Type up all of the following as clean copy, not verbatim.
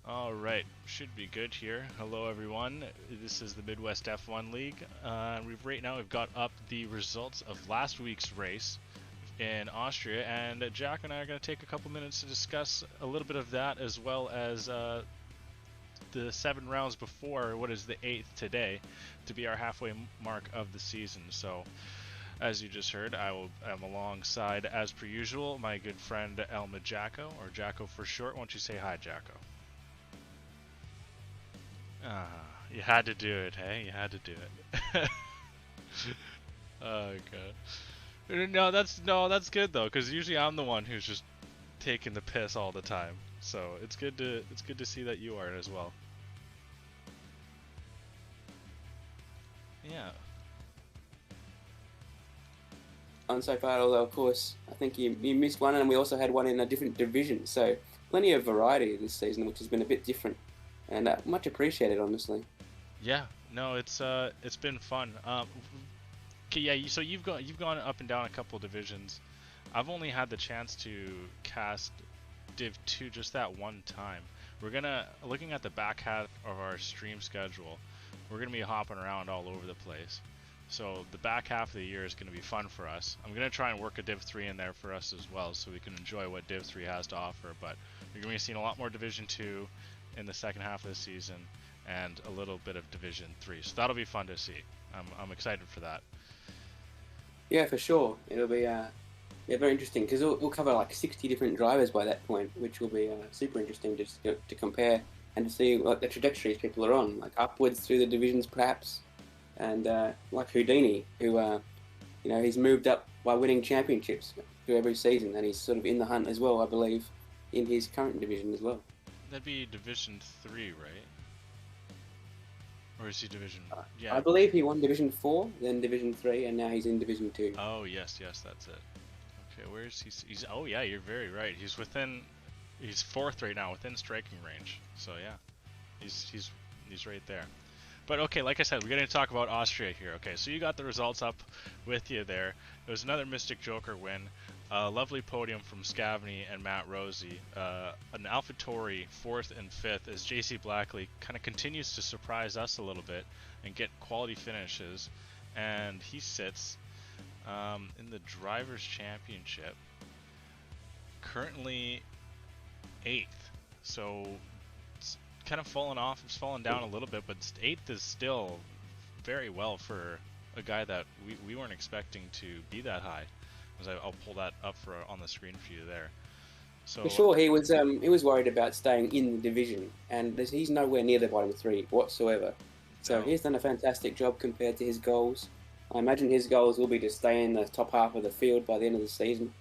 Alright, should be good here. Hello everyone, this is the Midwest F1 League. Right now we've got up the results of last week's race in Austria, and Jack and I are going to take a couple minutes to discuss a little bit of that, as well as the 7 rounds before what is the 8th today, to be our halfway mark of the season. So, as you just heard, I'm alongside, as per usual, my good friend Elma Jacko, or Jacko for short. Why don't you say hi, Jacko? You had to do it, hey? You had to do it. Oh god. No, that's good though, because usually I'm the one who's just taking the piss all the time. So it's good to see that you are as well. Yeah. On so far, although of course I think you missed one, and we also had one in a different division. So plenty of variety this season, which has been a bit different and much appreciated, honestly. Yeah. No, it's been fun. Okay, yeah. So you've gone up and down a couple divisions. I've only had the chance to cast Div 2 just that one time. We're gonna looking at the back half of our stream schedule. We're gonna be hopping around all over the place. So the back half of the year is going to be fun for us. I'm going to try and work a Div 3 in there for us as well, so we can enjoy what Div 3 has to offer. But you're going to be seeing a lot more Division 2 in the second half of the season, and a little bit of Division 3. So that'll be fun to see. I'm excited for that. Yeah, for sure. It'll be yeah, very interesting because we'll cover like 60 different drivers by that point, which will be super interesting to compare and to see what the trajectories people are on, like upwards through the divisions perhaps, and like Houdini, who he's moved up by winning championships through every season, and he's sort of in the hunt as well, I believe, in his current division as well. That'd be Division 3, right? Or is he Division? I Yeah. believe he won Division 4, then Division 3, and now he's in Division 2. Oh, yes, yes, that's it. Okay, where is he? He's. Oh, yeah, you're very right. He's within. He's fourth right now, within striking range. So yeah, he's right there. But okay, like I said, we're going to talk about Austria here. Okay, so you got the results up with you there. It was another Mystic Joker win. A lovely podium from Scavney and Matt Rosie. An AlphaTauri 4th and 5th as JC Blackley kind of continues to surprise us a little bit and get quality finishes. And he sits in the Drivers' Championship, currently 8th. So kind of fallen off. It's fallen down a little bit, but 8th is still very well for a guy that we weren't expecting to be that high. As I'll pull that up for on the screen for you there. For So sure, he was worried about staying in the division, and he's nowhere near the bottom three whatsoever. So no, he's done a fantastic job compared to his goals. I imagine his goals will be to stay in the top half of the field by the end of the season.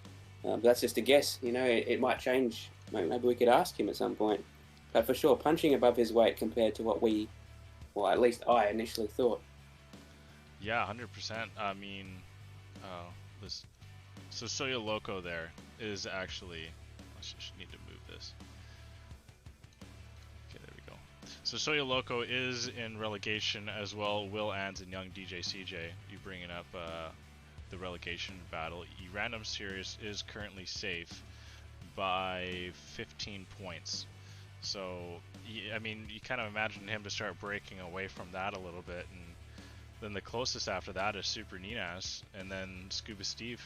But that's just a guess. It might change. Maybe we could ask him at some point. But for sure, punching above his weight compared to what well, at least I initially thought. yeah, 100%. I mean, uh, this so Soya Loco there is actually. I should need to move this. Okay, there we go. So Soya Loco is in relegation as well. Will Ans and young DJ CJ. You bringing up the relegation battle. Random Series is currently safe by 15 points. So, I mean, you kind of imagine him to start breaking away from that a little bit, and then the closest after that is Super Ninas, and then Scuba Steve,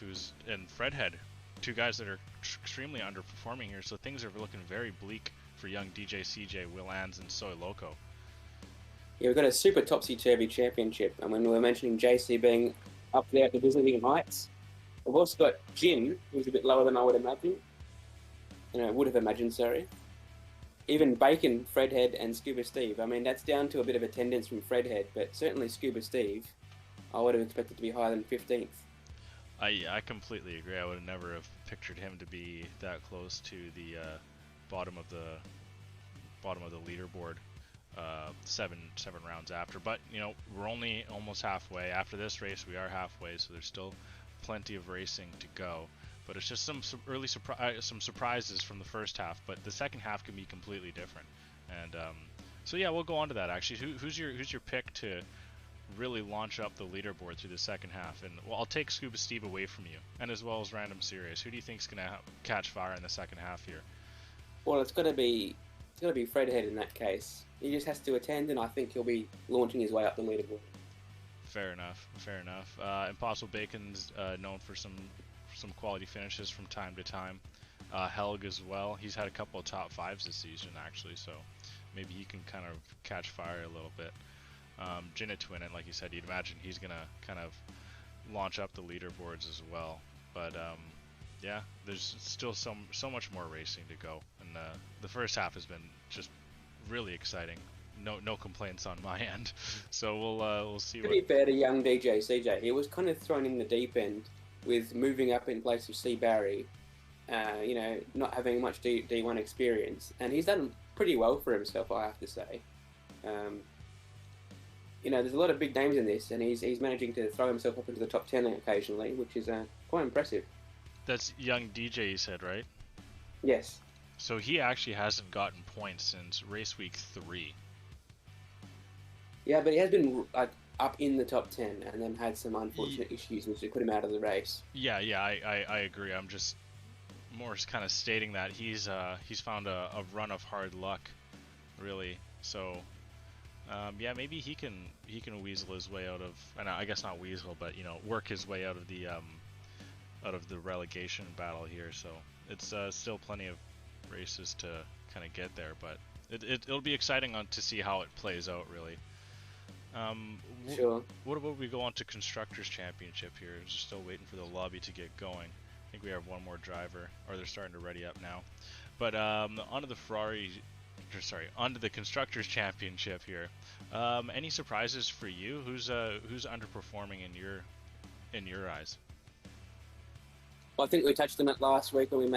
and Fredhead, two guys that are extremely underperforming here. So things are looking very bleak for young DJ CJ, Will Ans, and Soy Loco. Yeah, we've got a super topsy-turvy championship, and when we were mentioning JC being up there at the visiting heights, we've also got Jin, who's a bit lower than I would imagine. Would have imagined, sorry. Even Bacon, Fredhead, and Scuba Steve. I mean, that's down to a bit of attendance from Fredhead, but certainly Scuba Steve, I would have expected to be higher than 15th. I completely agree. I would have never have pictured him to be that close to the bottom of the bottom of the leaderboard. Seven rounds after, but we're only almost halfway. After this race, we are halfway, so there's still plenty of racing to go. But it's just some early some surprises from the first half, but the second half can be completely different. And so yeah, we'll go on to that actually. Who's your pick to really launch up the leaderboard through the second half? And well, I'll take Scuba Steve away from you, and as well as Random Series. Who do you think's gonna catch fire in the second half here? Well, it's got to be It's got to be Fred Head in that case. He just has to attend, and I think he'll be launching his way up the leaderboard. Fair enough. Fair enough. Impossible Bacon's known for some quality finishes from time to time. Helg as well. He's had a couple of top fives this season actually, so maybe he can kind of catch fire a little bit. Jinna Twinen, like you said, you'd imagine he's gonna kind of launch up the leaderboards as well. But yeah, there's still so much more racing to go, and the first half has been just really exciting. No complaints on my end. So we'll see. To be fair to young DJ CJ, he was kind of thrown in the deep end with moving up in place of C Barry. You know, not having much D1 experience, and he's done pretty well for himself, I have to say. You know, there's a lot of big names in this, and he's managing to throw himself up into the top 10 occasionally, which is quite impressive. That's young DJ, you said, right? Yes. So he actually hasn't gotten points since race week 3. Yeah, but he has been up in the top 10, and then had some unfortunate issues which put him out of the race. Yeah, I agree. I'm just more kind of stating that he's found a run of hard luck, really. So yeah, maybe he can weasel his way out of, and I guess not weasel, but you know, work his way out of the relegation battle here. So it's still plenty of races to kind of get there, but it'll be exciting to see how it plays out, really. Sure. What about we go on to Constructors Championship here? Just still waiting for the lobby to get going. I think we have one more driver, or they're starting to ready up now. But onto the Constructors Championship here. Any surprises for you? Who's underperforming in your eyes? Well, I think we touched on it last week when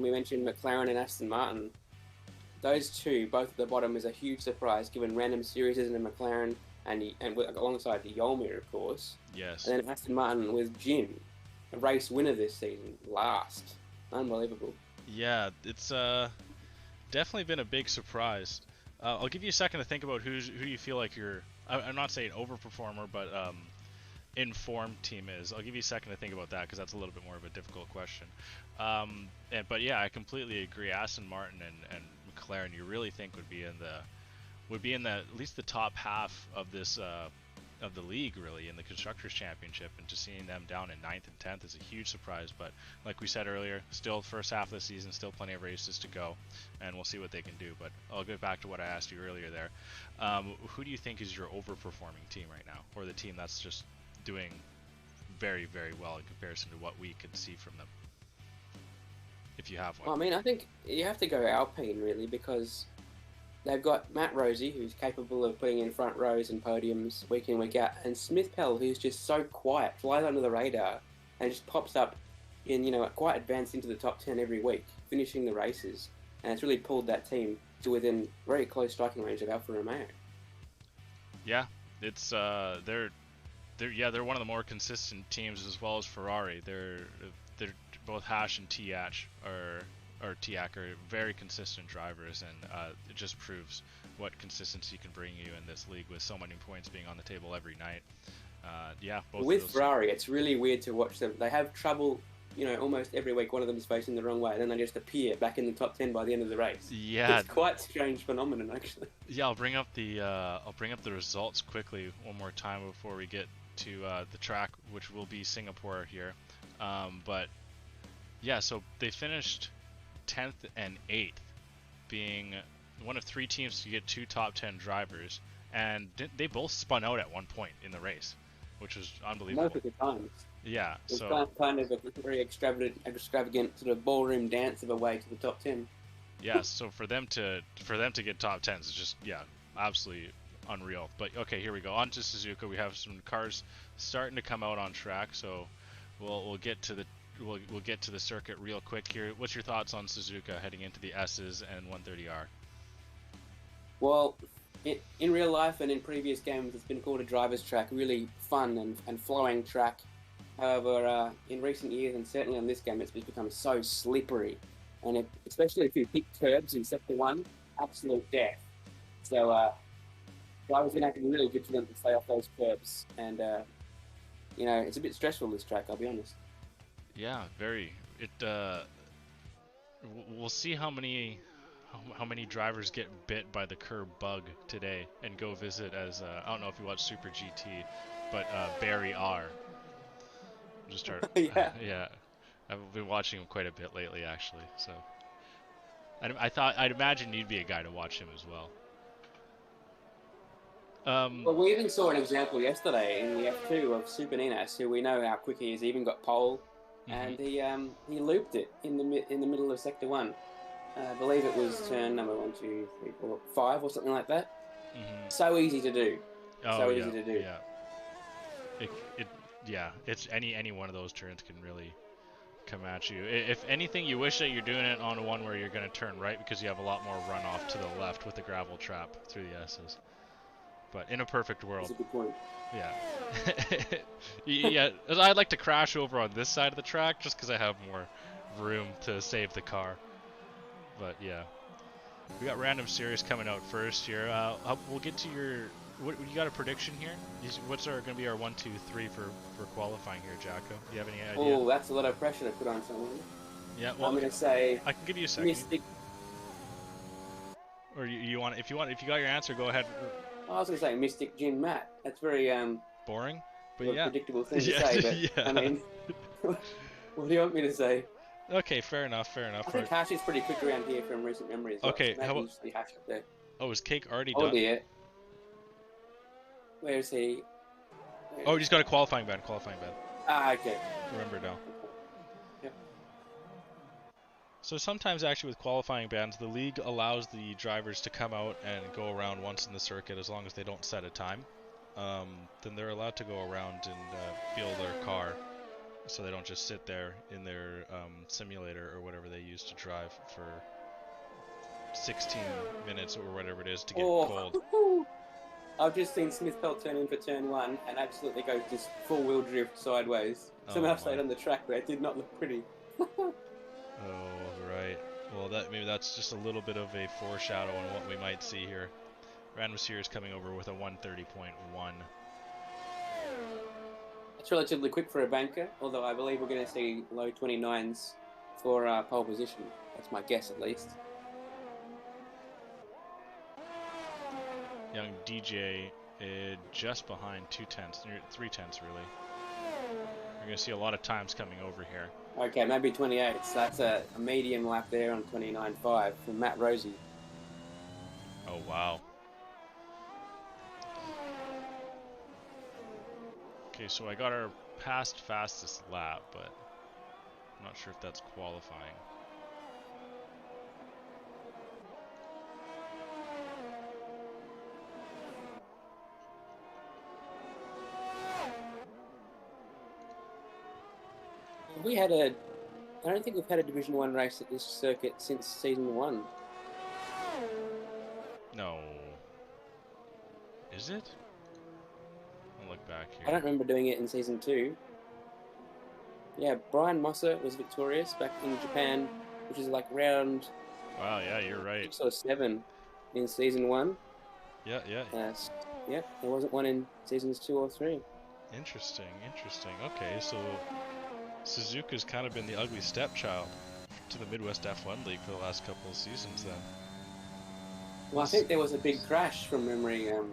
we mentioned McLaren and Aston Martin. Those two, both at the bottom, is a huge surprise given Random Series isn't a McLaren, and alongside the Yolmir, of course. Yes. And then Aston Martin with Jin, a race winner this season, last. Unbelievable. Yeah, it's definitely been a big surprise. I'll give you a second to think about who you feel like I'm not saying overperformer, but informed team is. I'll give you a second to think about that because that's a little bit more of a difficult question. But yeah, I completely agree. Aston Martin and McLaren, you really think would be in the at least the top half of this of the league, really, in the Constructors Championship, and just seeing them down in 9th and 10th is a huge surprise. But like we said earlier, still first half of the season, still plenty of races to go, and we'll see what they can do. But I'll get back to what I asked you earlier there. Who do you think is your overperforming team right now, or the team that's just doing very, very well in comparison to what we could see from them, if you have one? Well, I mean, I think you have to go Alpine, really, because they've got Matt Rosie, who's capable of putting in front rows and podiums week in, week out, and Smith Pell, who's just so quiet, flies under the radar, and just pops up in, you know, quite advanced into the top 10 every week, finishing the races. And it's really pulled that team to within very close striking range of Alfa Romeo. Yeah, it's they're one of the more consistent teams, as well as Ferrari. They're both Hash and Tiach are very consistent drivers, and it just proves what consistency can bring you in this league with so many points being on the table every night. Yeah, both with Ferrari, it's really weird to watch them. They have trouble, you know, almost every week. One of them is facing the wrong way, and then they just appear back in the top 10 by the end of the race. Yeah, it's quite a strange phenomenon, actually. Yeah, I'll bring up the results quickly one more time before we get to the track, which will be Singapore here. But yeah, so they finished 10th and 8th, being one of 3 teams to get 2 top 10 drivers, and they both spun out at one point in the race, which was unbelievable. Multiple times. Yeah, it's so kind of a very extravagant sort of ballroom dance of a way to the top 10. Yeah, so for them to get top 10s is just, yeah, absolutely unreal. But okay, here we go. On to Suzuka. We have some cars starting to come out on track, so we'll get to the circuit real quick here. What's your thoughts on Suzuka heading into the S's and 130R? Well, in real life and in previous games, it's been called a driver's track, really fun and flowing track. However, in recent years, and certainly on this game, it's become so slippery. And especially if you hit curbs in Sector 1, absolute death. So drivers are going to have to be really vigilant to stay off those curbs. And, you know, it's a bit stressful, this track, I'll be honest. Yeah, very. We'll see how many how many drivers get bit by the curb bug today and go visit as I don't know if you watch Super GT, but Barry R. Just start. Yeah. Yeah, I've been watching him quite a bit lately actually. So I'd imagine you'd be a guy to watch him as well. Well, we even saw an example yesterday in the F2 of Super Ninas, who we know how quick he is. He even got pole, and he looped it in the middle of Sector 1. I believe it was turn number 1, 2, 3, 4, 5 or something like that. So easy to do. Oh, easy to do. Yeah. It's any one of those turns can really come at you. If anything, you wish that you're doing it on one where you're going to turn right because you have a lot more runoff to the left with the gravel trap through the S's. But in a perfect world. That's a good point. Yeah. Yeah, I'd like to crash over on this side of the track just because I have more room to save the car. But yeah. We got random series coming out first here. We'll get to your... What, you got a prediction here? What's going to be our 1, 2, 3 for qualifying here, Jacko? Do you have any idea? Oh, that's a lot of pressure to put on someone. Yeah, well, I'm going to say... I can give you a second. Mystic... Or you want... If you got your answer, go ahead. I was going to say Mystic Jin Matt. That's very boring, but yeah, predictable thing to say. But yeah. I mean, what do you want me to say? Okay, fair enough. I think Hash is pretty quick around here from recent memories. Okay, how about Hash up there? Oh, is Cake already done? Oh dear. Where is he? Oh, he's got a qualifying ban. Ah, okay. Remember now. Yep. So sometimes actually with qualifying bans, the league allows the drivers to come out and go around once in the circuit as long as they don't set a time. Then they're allowed to go around and feel their car, so they don't just sit there in their simulator or whatever they use to drive for 16 minutes or whatever it is to get cold. I've just seen Smith Pelt turn in for turn 1 and absolutely go just full-wheel drift sideways. Somehow stayed on the track there. It did not look pretty. Oh, right. Well, maybe that's just a little bit of a foreshadow on what we might see here. Random Series coming over with a 130.1. It's relatively quick for a banker, although I believe we're going to see low 29s for pole position. That's my guess, at least. Young DJ just behind 2/10, near 3/10 really. You're going to see a lot of times coming over here. Okay, maybe 28. So that's a medium lap there on 29.5 from Matt Rosie. Oh, wow. Okay, so I got our past fastest lap, but I'm not sure if that's qualifying. I don't think we've had a Division 1 race at this circuit since Season 1. No. Is it? I'll look back here. I don't remember doing it in Season 2. Yeah, Brian Mosser was victorious back in Japan, which is like round... Wow, yeah, you're right. 6 or 7 in Season 1. Yeah. Yeah, there wasn't one in Seasons 2 or 3. Interesting. Okay, so Suzuka's kind of been the ugly stepchild to the Midwest F1 League for the last couple of seasons then. Well, I think there was a big crash from memory. It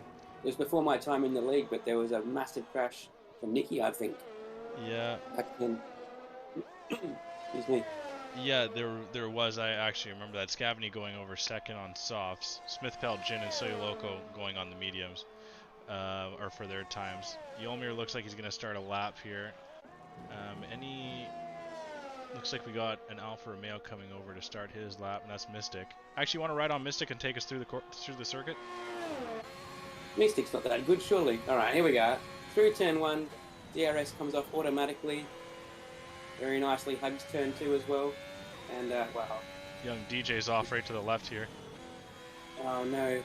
was before my time in the league, but there was a massive crash from Nickyy, I think. Yeah. Back then. Excuse me. Yeah, there was. I actually remember that. Scavany going over second on softs. Smith Pelt, Jin, and Soyoloko going on the mediums, or for their times. Yolmir looks like he's going to start a lap here. Looks like we got an Alfa Romeo coming over to start his lap, and that's Mystic. Actually, you want to ride on Mystic and take us through the circuit? Mystic's not that good, surely. All right, here we go. Through turn 1, DRS comes off automatically. Very nicely hugs turn 2 as well. And, wow. Young DJ's off right to the left here. Oh, no.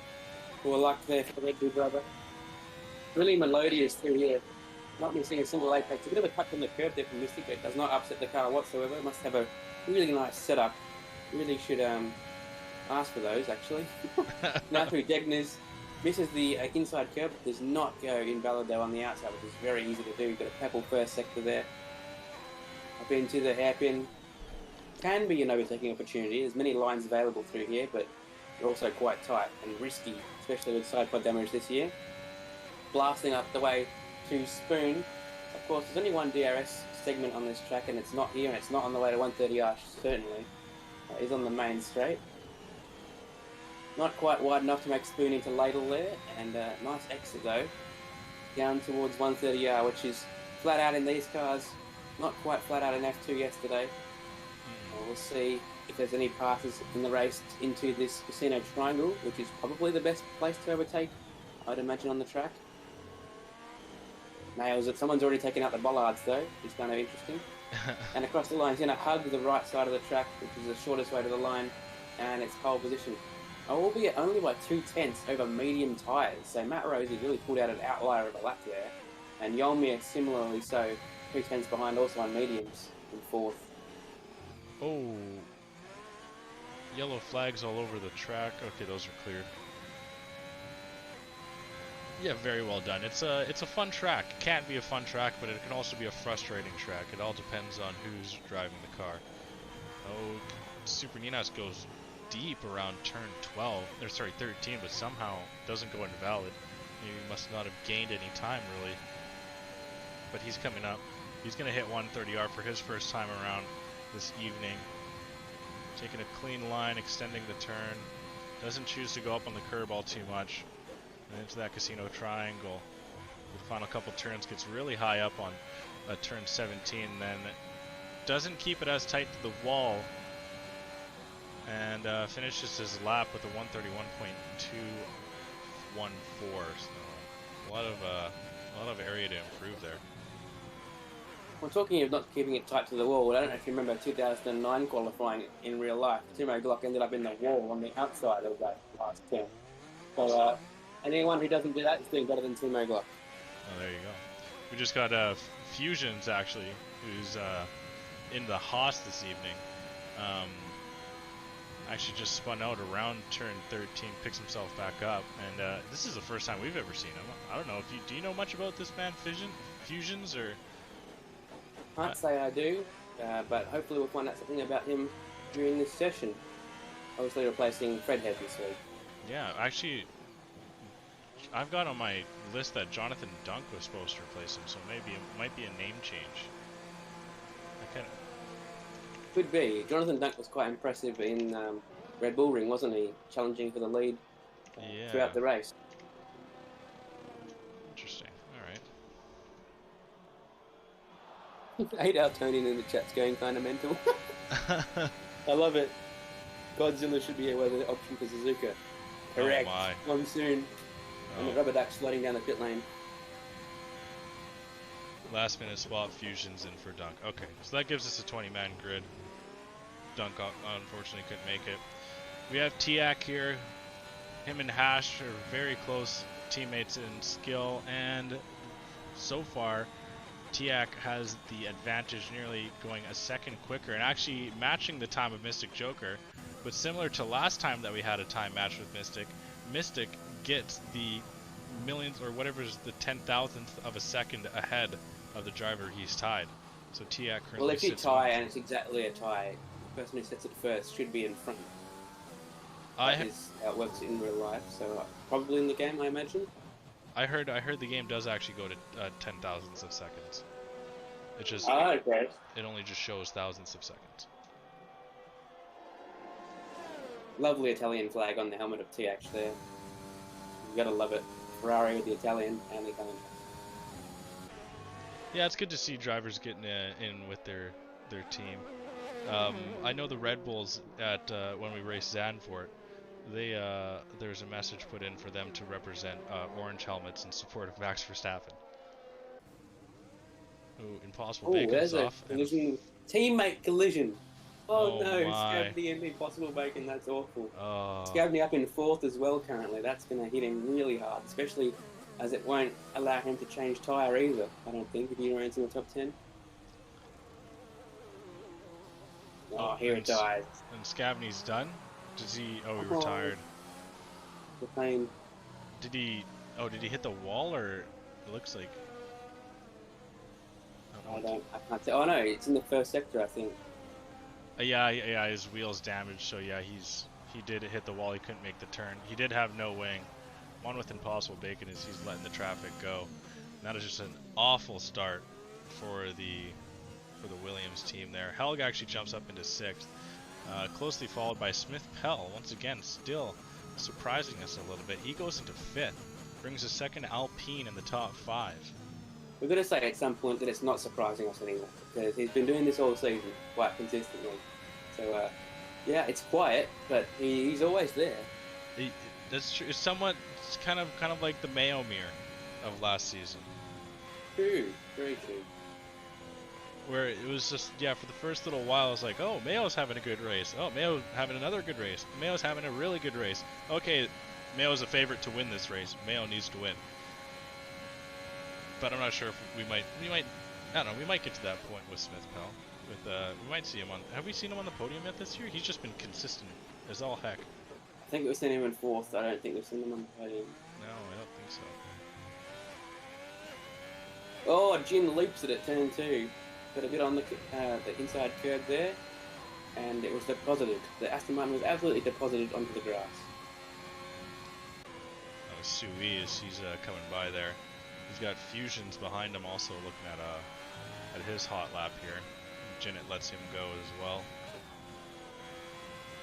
Poor luck there for the big brother. Really melodious through here. Not missing a single apex. A bit of a cut from the curb there from Mystic, but it does not upset the car whatsoever. It must have a really nice setup. Really should ask for those, actually. Now through Degner's. Misses the inside curb, but does not go invalid though on the outside, which is very easy to do. You've got a pebble first sector there. Up into the hairpin. Can be an overtaking opportunity. There's many lines available through here, but They're also quite tight and risky, especially with side pod damage this year. Blasting up the way to Spoon. Of course, there's only one DRS segment on this track, and it's not here, and it's not on the way to 130R, certainly. He's on the main straight. Not quite wide enough to make Spoon into ladle there, and nice exit though. Down towards 130R, which is flat out in these cars. Not quite flat out in F2 yesterday. We'll see if there's any passes in the race into this casino triangle, which is probably the best place to overtake, I'd imagine, on the track. Nails it. Someone's already taken out the bollards though, which is kind of interesting. And across the line, he's going to hug the right side of the track, which is the shortest way to the line, and it's pole position. Albeit only by 2/10 over medium tyres, so Matt Rosie really pulled out an outlier of a lap there, and Yolmir similarly so, 2/10 behind also on mediums in fourth. Oh, yellow flags all over the track. Okay, those are cleared. Yeah, very well done. It's a fun track. It can't be a fun track, but it can also be a frustrating track. It all depends on who's driving the car. Oh, Super Ninas goes deep around turn 12, or sorry, 13, but somehow doesn't go invalid. He must not have gained any time really. But he's coming up. He's gonna hit 130R for his first time around this evening. Taking a clean line, extending the turn. Doesn't choose to go up on the curb all too much. And into that casino triangle. The final couple turns gets really high up on turn 17, then doesn't keep it as tight to the wall. And finishes his lap with a 131.214. So a lot of area to improve there. Well, talking of not keeping it tight to the wall, I don't know if you remember 2009 qualifying in real life. Timo Glock ended up in the wall on the outside of that last turn. So anyone who doesn't do that is doing better than Timo Glock. Oh, there you go. We just got Fusions actually, who's in the Haas this evening. Actually just spun out around turn 13, picks himself back up, and this is the first time we've ever seen him. I don't know if do you know much about this man, Fusions, or? Can't say I do, but hopefully we'll find out something about him during this session. Obviously replacing Fredhead this week. Yeah, actually, I've got on my list that Jonathan Dunk was supposed to replace him, so maybe it might be a name change. Could be. Jonathan Dunk was quite impressive in Red Bull Ring, wasn't he? Challenging for the lead throughout the race. Interesting. Alright. 8 out Tony in the chat's going kind of mental. I love it. Godzilla should be a weather option for Suzuka. Correct. Oh my. Monsoon. And the rubber duck sliding down the pit lane. Last minute swap, Fusions in for Dunk. Okay, so that gives us a 20-man grid. Dunk unfortunately couldn't make it. We have Tiak here. Him and Hash are very close teammates in skill, and so far Tiak has the advantage, nearly going a second quicker and actually matching the time of Mystic Joker. But similar to last time that we had a time match with Mystic, Mystic gets the millions or whatever is the 10,000th of a second ahead of the driver he's tied. So Tiak currently well, if you tie and it's exactly a tie, the person who sets it first should be in front. That is how it works in real life, so probably in the game, I imagine. I heard the game does actually go to 10,000ths of seconds. It just okay. It only just shows thousands of seconds. Lovely Italian flag on the helmet of TH there. You gotta love it. Ferrari with the Italian and the Italian. Yeah, it's good to see drivers getting in with their team. I know the Red Bulls at when we raced Zandvoort, there's a message put in for them to represent orange helmets in support of Max Verstappen. Ooh, Impossible Bacon's there's off. A collision. Teammate collision. Oh no, my. Scavney and Impossible Bacon, that's awful. Oh. Scavney up in fourth as well currently. That's going to hit him really hard, especially as it won't allow him to change tyre either, I don't think, if he runs in the top 10. Oh, here it dies. And Scavney's done? Does he... Oh, he retired. The pain. Did he hit the wall, or... It looks like... I can't say. Oh no, it's in the first sector, I think. Yeah, his wheel's damaged, so yeah, he's he did hit the wall. He couldn't make the turn. He did have no wing. One with Impossible Bacon is he's letting the traffic go. And that is just an awful start for the Williams team there. Helg actually jumps up into 6th, closely followed by Smith Pell. Once again, still surprising us a little bit. He goes into 5th, brings a second Alpine in the top 5. We're going to say at some point that it's not surprising us anymore, because he's been doing this all season quite consistently. So, yeah, it's quiet, but he's always there. That's true. It's somewhat, it's kind of like the Mayo mirror of last season. True, very true. Where it was just, yeah, for the first little while, it was like, oh, Mayo's having a good race. Oh, Mayo's having another good race. Mayo's having a really good race. Okay, Mayo's a favorite to win this race. Mayo needs to win. But I'm not sure if we might, I don't know, we might get to that point with Smith Pell. We might see him on, have we seen him on the podium yet this year? He's just been consistent as all heck. I think we've seen him in 4th. I don't think we've seen him on the podium. No, I don't think so. Oh, Jin leaps it at turn 2. Got a bit on the inside curb there, and it was deposited. The Aston Martin was absolutely deposited onto the grass. Oh, Sui he's coming by there. He's got Fusions behind him, also looking at his hot lap here. Jinnit lets him go as well.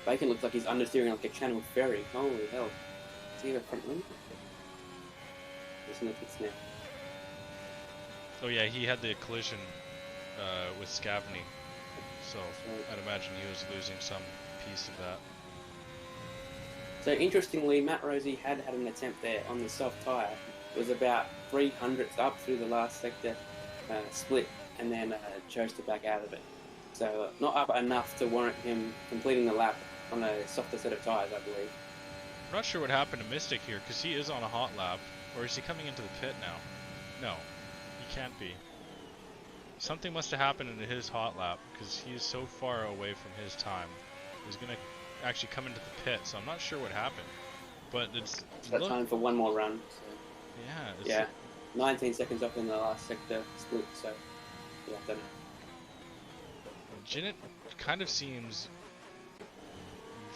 Bacon looks like he's understeering like a Channel ferry. Holy hell! Does he have a front wing? There's no pits now. Oh yeah, he had the collision with Scavney, so I'd imagine he was losing some piece of that. So interestingly, Matt Rosie had an attempt there on the soft tyre. It was about 300ths up through the last sector split, and then chose to back out of it. So not up enough to warrant him completing the lap on a softer set of tyres, I believe. I'm not sure what happened to Mystic here, because he is on a hot lap, or is he coming into the pit now? No, he can't be. Something must have happened in his hot lap, because he is so far away from his time. He's going to actually come into the pit, so I'm not sure what happened. But it's time for one more run. So. Yeah. 19 seconds up in the last sector split, so yeah, I don't know. Jinnit kind of seems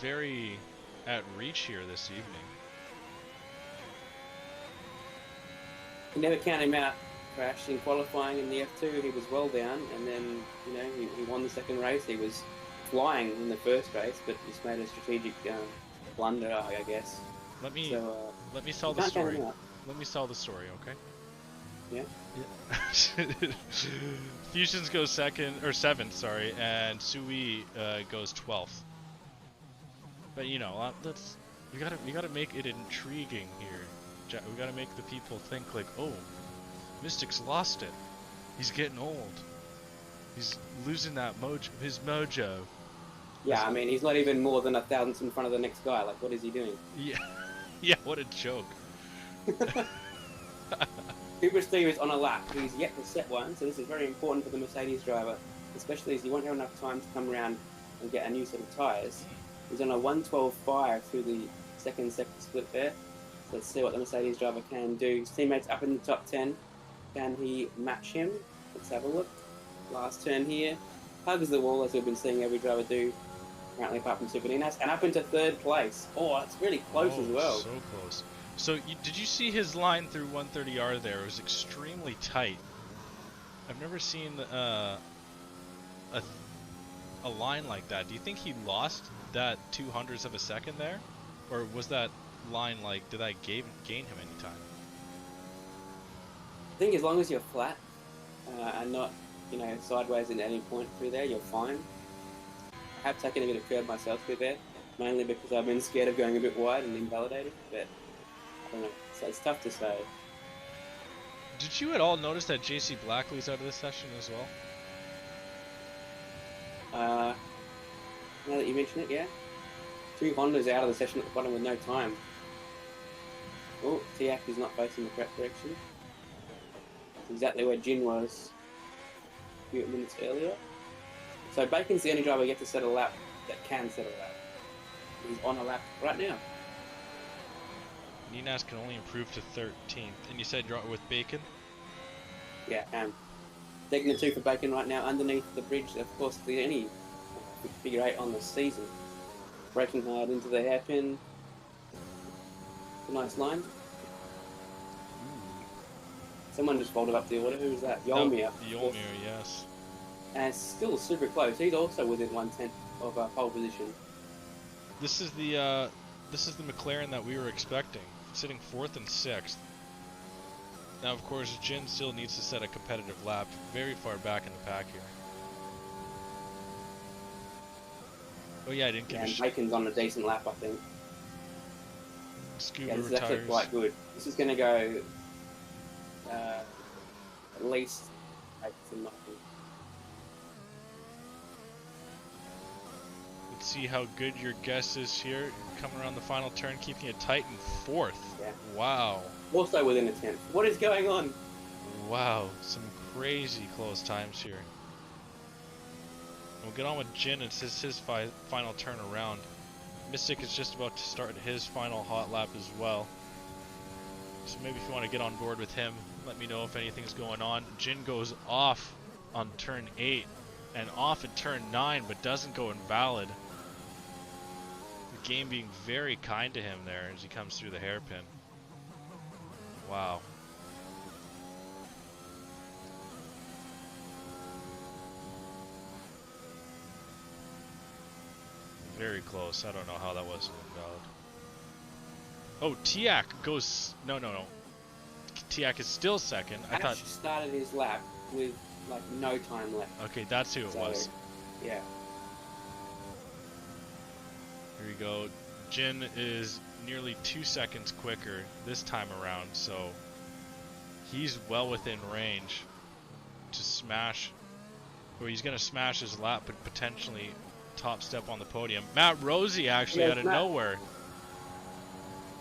very at reach here this evening. You never count him out. Crashed in qualifying in the F2, he was well down, and then, you know, he won the second race. He was flying in the first race, but just made a strategic blunder, I guess. Let me sell the story. Let me sell the story, okay? Yeah. Fusions goes 7th, sorry, and Sui goes 12th. But you know, we gotta make it intriguing here. We gotta make the people think like, oh, Mystic's lost it. He's getting old. He's losing that his mojo. Yeah, I mean, he's not even more than 1,000ths in front of the next guy. Like, what is he doing? Yeah, yeah, what a joke. Cooper Steve is on a lap. He's yet to set one, so this is very important for the Mercedes driver, especially as he won't have enough time to come around and get a new set of tyres. He's on a 112.5 through the second sector split there. So let's see what the Mercedes driver can do. His teammates up in the top 10. Can he match him? Let's have a look. Last turn here. Hugs the wall, as we've been seeing every driver do. Apparently apart from Superinas. And up into 3rd place. Oh, it's really close as well. So close. So, did you see his line through 130R there? It was extremely tight. I've never seen a line like that. Do you think he lost that 200ths of a second there? Or was that line, like, did that gain him any time? I think as long as you're flat and not, you know, sideways at any point through there, you're fine. I have taken a bit of curb myself through there, mainly because I've been scared of going a bit wide and invalidated, but I don't know, so it's tough to say. Did you at all notice that JC Blackley's out of this session as well? Now that you mention it, yeah. 2 Hondas out of the session at the bottom with no time. Oh, Tiak is not facing the correct direction. That's exactly where Jin was a few minutes earlier. So Bacon's the only driver yet to set a lap that can set a lap. He's on a lap right now. Ninas can only improve to 13th. And you said you're with Bacon? Yeah, taking the 2 for Bacon right now underneath the bridge. Of course, the only figure 8 on the season. braking hard into the hairpin. A nice line. Someone just folded up the order. Who was that? Yolmir. Yolmir, yes. And still super close. He's also within 1/10 of pole position. This is the McLaren that we were expecting, sitting 4th and 6th. Now, of course, Jin still needs to set a competitive lap, very far back in the pack here. Oh yeah, I didn't give a shit. And Bacon's on a decent lap, I think. Scuba this is retires. actually quite good. This is going to go at least 8 to 9. Let's see how good your guess is here. Coming around the final turn, keeping it tight in 4th. Yeah. Wow. Also within a 10th. What is going on? Wow, some crazy close times here. We'll get on with Jin. It's his final turn around. Mystic is just about to start his final hot lap as well. So maybe if you want to get on board with him, let me know if anything's going on. Jin goes off on turn 8 and off at turn 9, but doesn't go invalid. The game being very kind to him there as he comes through the hairpin. Wow. Very close. I don't know how that wasn't invalid. Oh, Tiak goes... No. Tiak is still second. I thought... started his lap with, like, no time left. Okay, that's who it was. Yeah. Here we go. Jin is nearly 2 seconds quicker this time around, so he's well within range to smash... Or he's going to smash his lap, but potentially... top step on the podium. Matt Rosie actually out of nowhere.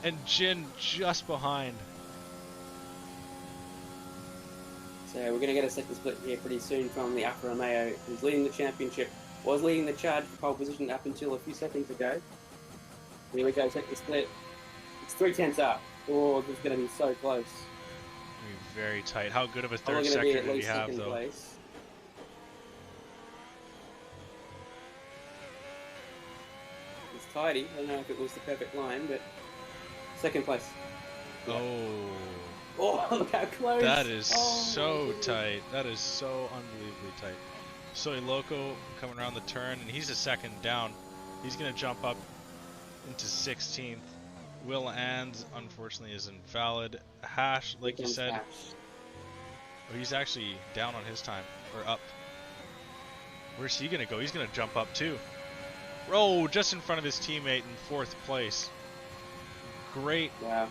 And Jin just behind. So we're going to get a second split here pretty soon from the Alfa Romeo, who's leading the championship, was leading the charge for pole position up until a few seconds ago. Here we go, second split. It's 3/10 up. Oh, this is going to be so close. Be very tight. How good of a third sector did he have, though? Place. Tidy. I don't know if it was the perfect line, but second place. Yeah. Oh, look how close. That is so tight. That is so unbelievably tight. Soy Loco coming around the turn, and he's a second down. He's going to jump up into 16th. Will Ands, unfortunately, is invalid. Hash, like you said, he's actually down on his time, or up. Where's he going to go? He's going to jump up too. Oh, just in front of his teammate in 4th place. Great. Wow.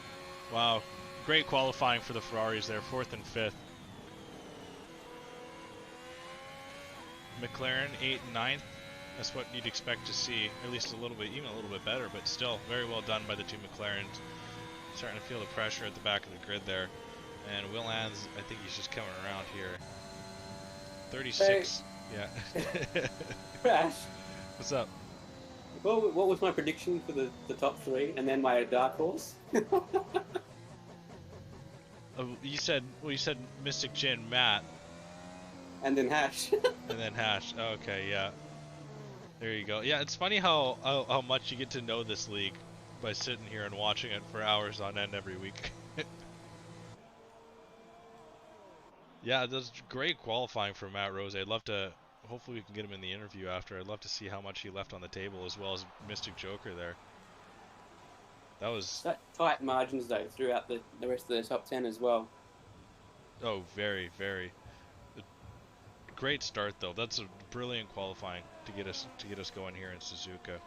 Wow. Great qualifying for the Ferraris there, 4th and 5th. McLaren 8th and 9th. That's what you'd expect to see, at least a little bit, even a little bit better, but still very well done by the two McLarens. Starting to feel the pressure at the back of the grid there. And Will Ands, I think he's just coming around here. 36. Hey. Yeah. Crash. What's up? Well, what was my prediction for the top 3, and then my dark horse? You said Mystic Jin, Matt, and then Hash. And then Hash. Okay, yeah. There you go. Yeah, it's funny how much you get to know this league by sitting here and watching it for hours on end every week. Yeah, that's great qualifying for Matt Rose. I'd love to. Hopefully we can get him in the interview after. I'd love to see how much he left on the table, as well as Mystic Joker there. That was... tight margins, though, throughout the rest of the top 10 as well. Oh, very, very. Great start, though. That's a brilliant qualifying to get us going here in Suzuka.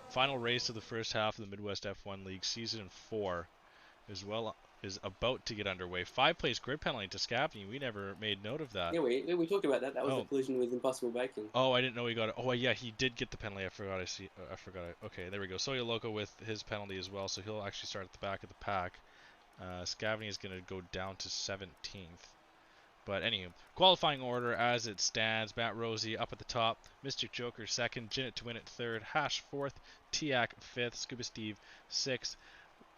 Final race of the first half of the Midwest F1 League Season 4 is about to get underway. 5-place grid penalty to Scapney. We never made note of that. Yeah, we talked about that. That was the collision with Impossible Bacon. Oh, I didn't know he got it. Oh, yeah, he did get the penalty. I forgot. Okay, there we go. Soya Loco with his penalty as well, so he'll actually start at the back of the pack. Scavney is going to go down to 17th. But anyway, qualifying order as it stands. Matt Rosie up at the top. Mystic Joker 2nd. Jinnit to win it 3rd. Hash 4th. Tiak 5th. Scuba Steve 6th.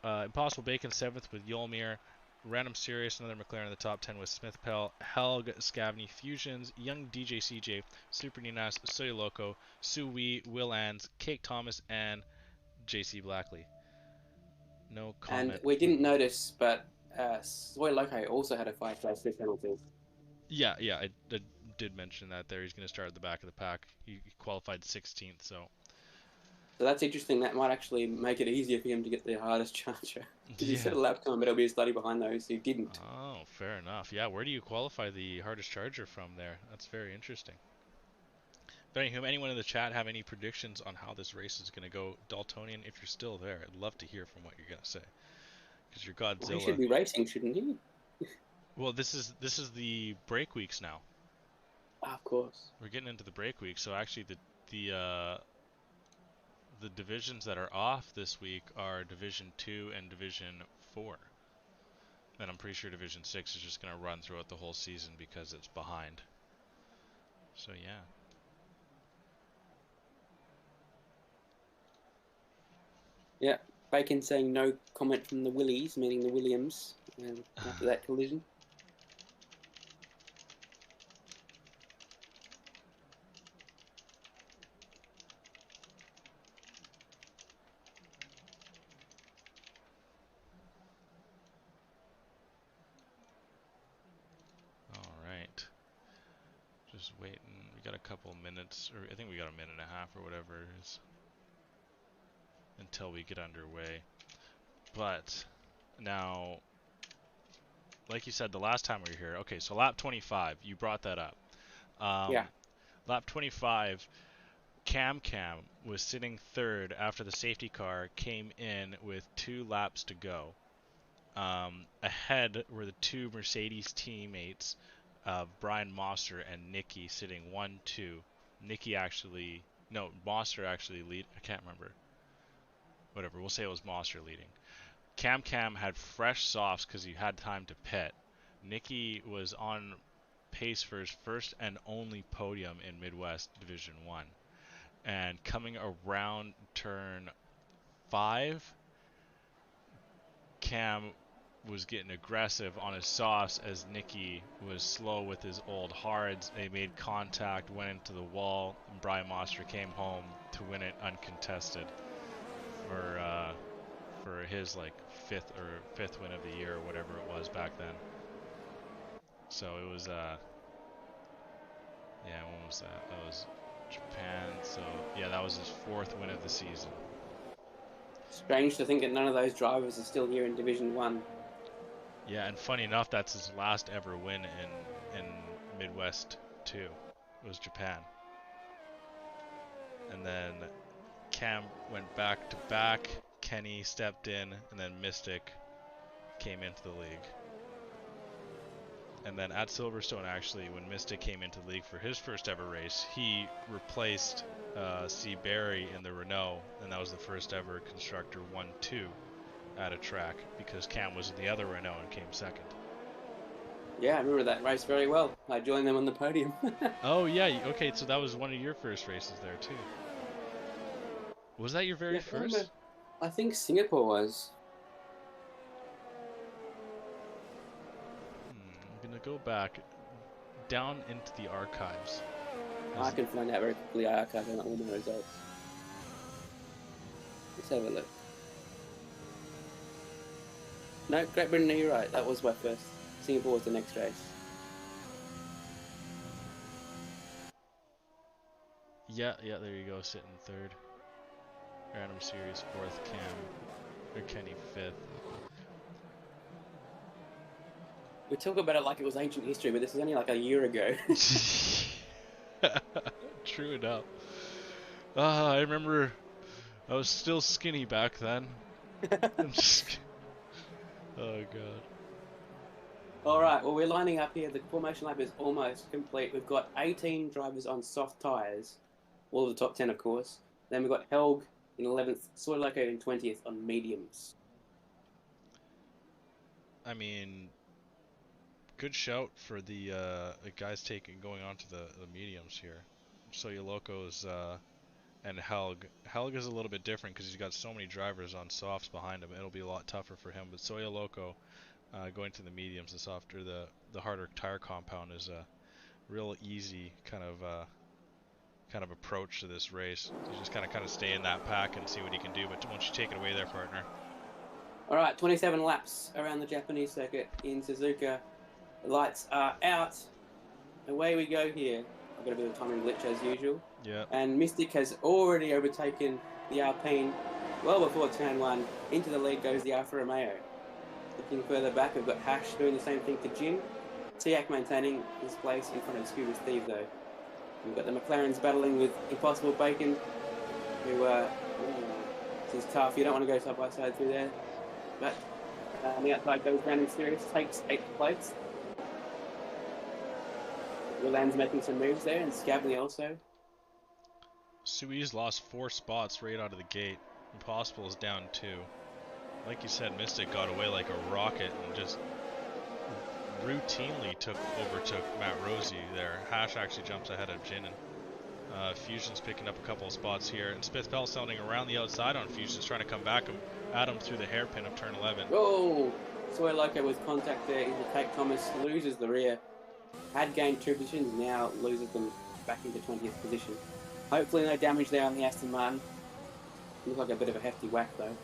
Impossible Bacon 7th with Yolmir Random Serious, another McLaren in the top 10 with Smith Pell, Helg, Scavney, Fusions, Young DJ CJ, Super Ninas, Soy Loco, Sue Wee, Will Ans, Cake Thomas, and JC Blackley. No And comment. we didn't notice, but Soy Loco also had a 5-place split penalty. Yeah, I did mention that there. He's going to start at the back of the pack. He qualified 16th, so. So that's interesting. That might actually make it easier for him to get the hardest charger. Because he set Yeah. a lap time, but he'll be slightly behind those who didn't. Oh, fair enough. Yeah, where do you qualify the hardest charger from there? That's very interesting. But anywho, anyone in the chat have any predictions on how this race is going to go? Daltonian, if you're still there, I'd love to hear from what you're going to say. Because you're Godzilla. Well, he should be racing, shouldn't he? Well, this is the break weeks now. Of course. We're getting into the break week, so actually the divisions that are off this week are Division 2 and Division 4. And I'm pretty sure Division 6 is just going to run throughout the whole season because it's behind. So yeah. Yeah, Bacon saying no comment from the Willies, meaning the Williams, after that collision. Alright. Just waiting. We got a couple minutes, or I think we got a minute and a half or whatever it is, until we get underway. But now, like you said the last time we were here, okay, so lap 25, you brought that up. Yeah. Lap 25, Camcam was sitting third after the safety car came in with 2 laps to go. Ahead were the 2 Mercedes teammates, Brian Moster and Nickyy, sitting 1-2. Moster actually lead. I can't remember. Whatever, we'll say it was Moster leading. Camcam had fresh softs because he had time to pit. Nickyy was on pace for his first and only podium in Midwest Division 1. And coming around turn 5, Cam was getting aggressive on his softs as Nickyy was slow with his old hards. They made contact, went into the wall, and Brian Moster came home to win it uncontested for his like fifth win of the year or whatever it was back then. So it was when was that? That was Japan. So yeah, that was his 4th win of the season. Strange to think that none of those drivers are still here in Division 1. Yeah, and funny enough, that's his last ever win in Midwest 2. It was Japan. And then Cam went back to back, Kenny stepped in, and then Mystic came into the league. And then at Silverstone, actually, when Mystic came into the league for his first ever race, he replaced C. Barry in the Renault, and that was the first ever Constructor 1-2 at a track, because Cam was in the other Renault and came second. Yeah, I remember that race very well. I joined them on the podium. Oh yeah, okay, so that was one of your first races there too. Was that your very first? I think Singapore was. I'm gonna go back down into the archives. I can find out very quickly. I archived on all my results. Let's have a look. No, Great Britain, you're right. That was my first. Singapore was the next race. Yeah, there you go, sitting 3rd. Random Series 4th, Kenny 5th. We talk about it like it was ancient history, but this is only like a year ago. True enough. I remember I was still skinny back then. Oh god. Alright, well we're lining up here. The formation lap is almost complete. We've got 18 drivers on soft tyres. All of the top 10 of course. Then we've got Helg in 11th, Soy Loco in 20th on mediums. I mean, good shout for the guys going on to the mediums here. Soy Loco's and Helg. Helg is a little bit different because he's got so many drivers on softs behind him. It'll be a lot tougher for him. But Soy Loco going to the mediums, the softer, the harder tire compound is a real easy kind of approach to this race. So you just kind of stay in that pack and see what you can do. But won't you take it away there, partner? All right, 27 laps around the Japanese circuit in Suzuka. The lights are out. Away we go here. I've got a bit of a timing glitch as usual. Yeah. And Mystic has already overtaken the Alpine well before turn 1. Into the lead goes the Alfa Romeo. Looking further back, we've got Hash doing the same thing to Jin. Tiak maintaining his place in front of Scuba Steve though. We've got the McLarens battling with Impossible Bacon, who this is tough. You don't want to go side by side through there. But on the outside goes Brandon Sirius, takes 8th place. Willan's making some moves there, and Scavney also. Sui's lost 4 spots right out of the gate. Impossible is down 2. Like you said, Mystic got away like a rocket and just routinely overtook Matt Rosie there. Hash actually jumps ahead of Jin, and Fusion's picking up a couple of spots here. And Spitbell sounding around the outside on Fusion's trying to come back at him through the hairpin of turn 11. Oh! Soy Loco with contact there into Kate Thomas, loses the rear. Had gained 2 positions, now loses them back into 20th position. Hopefully no damage there on the Aston Martin. Looks like a bit of a hefty whack though.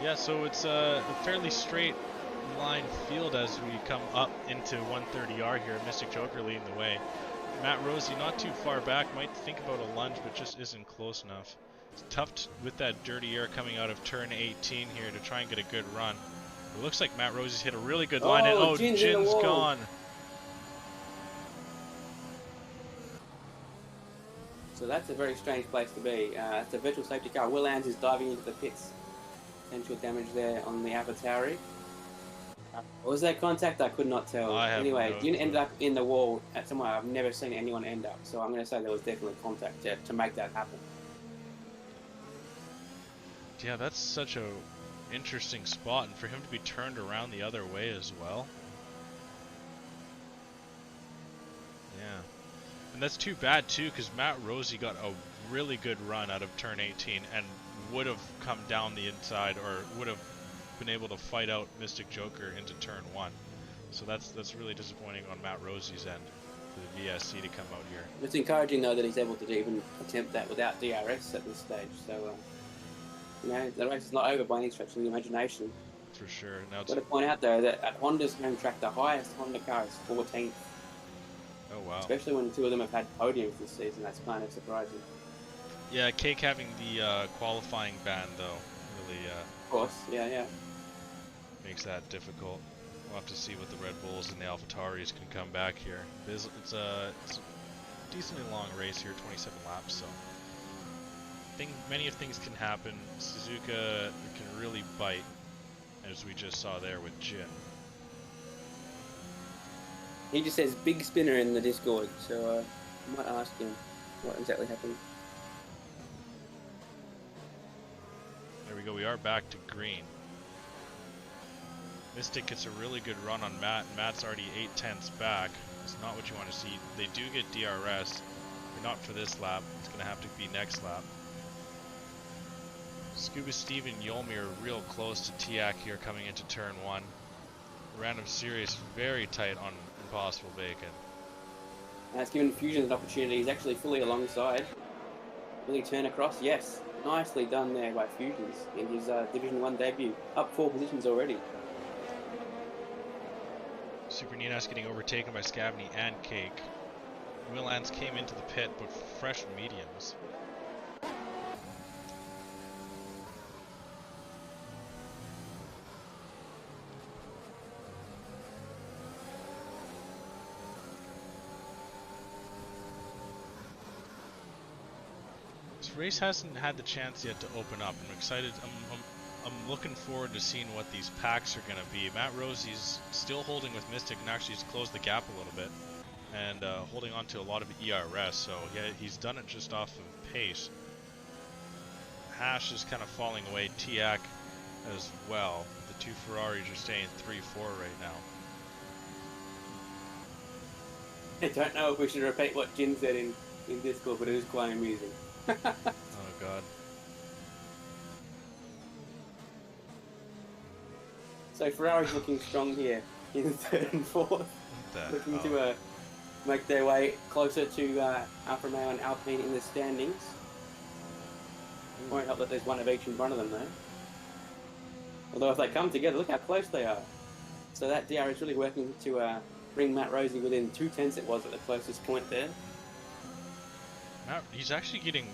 Yeah, so it's a fairly straight line field as we come up into 130R here. Mystic Joker leading the way. Matt Rosie not too far back, might think about a lunge, but just isn't close enough. It's tough with that dirty air coming out of turn 18 here to try and get a good run. It looks like Matt Rosie's hit a really good line, and Jin's gone. So that's a very strange place to be. It's a virtual safety car. Will Ans is diving into the pits. Potential damage there on the Alpha Tauri. Was that contact? I could not tell. Anyway, Jin ended up in the wall at somewhere I've never seen anyone end up. So I'm going to say there was definitely contact to make that happen. Yeah, that's such a interesting spot, and for him to be turned around the other way as well. Yeah. And that's too bad too, because Matt Rosie got a really good run out of turn 18 and would have come down the inside, or would have been able to fight out Mystic Joker into turn 1. So that's really disappointing on Matt Rosie's end for the VSC to come out here. It's encouraging though that he's able to even attempt that without DRS at this stage. So you know, the race is not over by any stretch of the imagination. For sure. Now I've got to point out though that at Honda's home track, the highest Honda car is 14th. Oh wow. Especially when 2 of them have had podiums this season, that's kind of surprising. Yeah, Cake having the qualifying ban though, really of course, yeah. Makes that difficult. We'll have to see what the Red Bulls and the AlphaTauris can come back here. It's a decently long race here, 27 laps, so many of things can happen. Suzuka can really bite, as we just saw there with Jin. He just says big spinner in the Discord, so I might ask him what exactly happened. There we go, we are back to green. Mystic gets a really good run on Matt, and Matt's already 8/10ths back. It's not what you want to see. They do get DRS, but not for this lap. It's going to have to be next lap. Scuba Steve and Yolmi are real close to Tiak here coming into turn 1. Random Serious very tight on Impossible Bacon. That's given Fusion an opportunity. He's actually fully alongside. Will he turn across? Yes. Nicely done there by Fusions in his Division 1 debut. Up 4 positions already. Super Ninas getting overtaken by Scavney and Cake. Will Ans came into the pit, but fresh mediums. This race hasn't had the chance yet to open up. I'm excited. I'm looking forward to seeing what these packs are going to be. Matt Rosie's still holding with Mystic, and actually he's closed the gap a little bit, and holding on to a lot of ERS, so yeah, he's done it just off of pace. Hash is kind of falling away, Tiak as well. The 2 Ferraris are staying 3-4 right now. I don't know if we should repeat what Jin said in Discord, but it is quite amusing. Oh god. So Ferrari's looking strong here in third and fourth, looking to make their way closer to Alfa Romeo and Alpine in the standings. Won't help that there's one of each in front of them though. Although if they come together, look how close they are. So that DR is really working to bring Matt Rossi within 2/10 it was at the closest point there. He's actually getting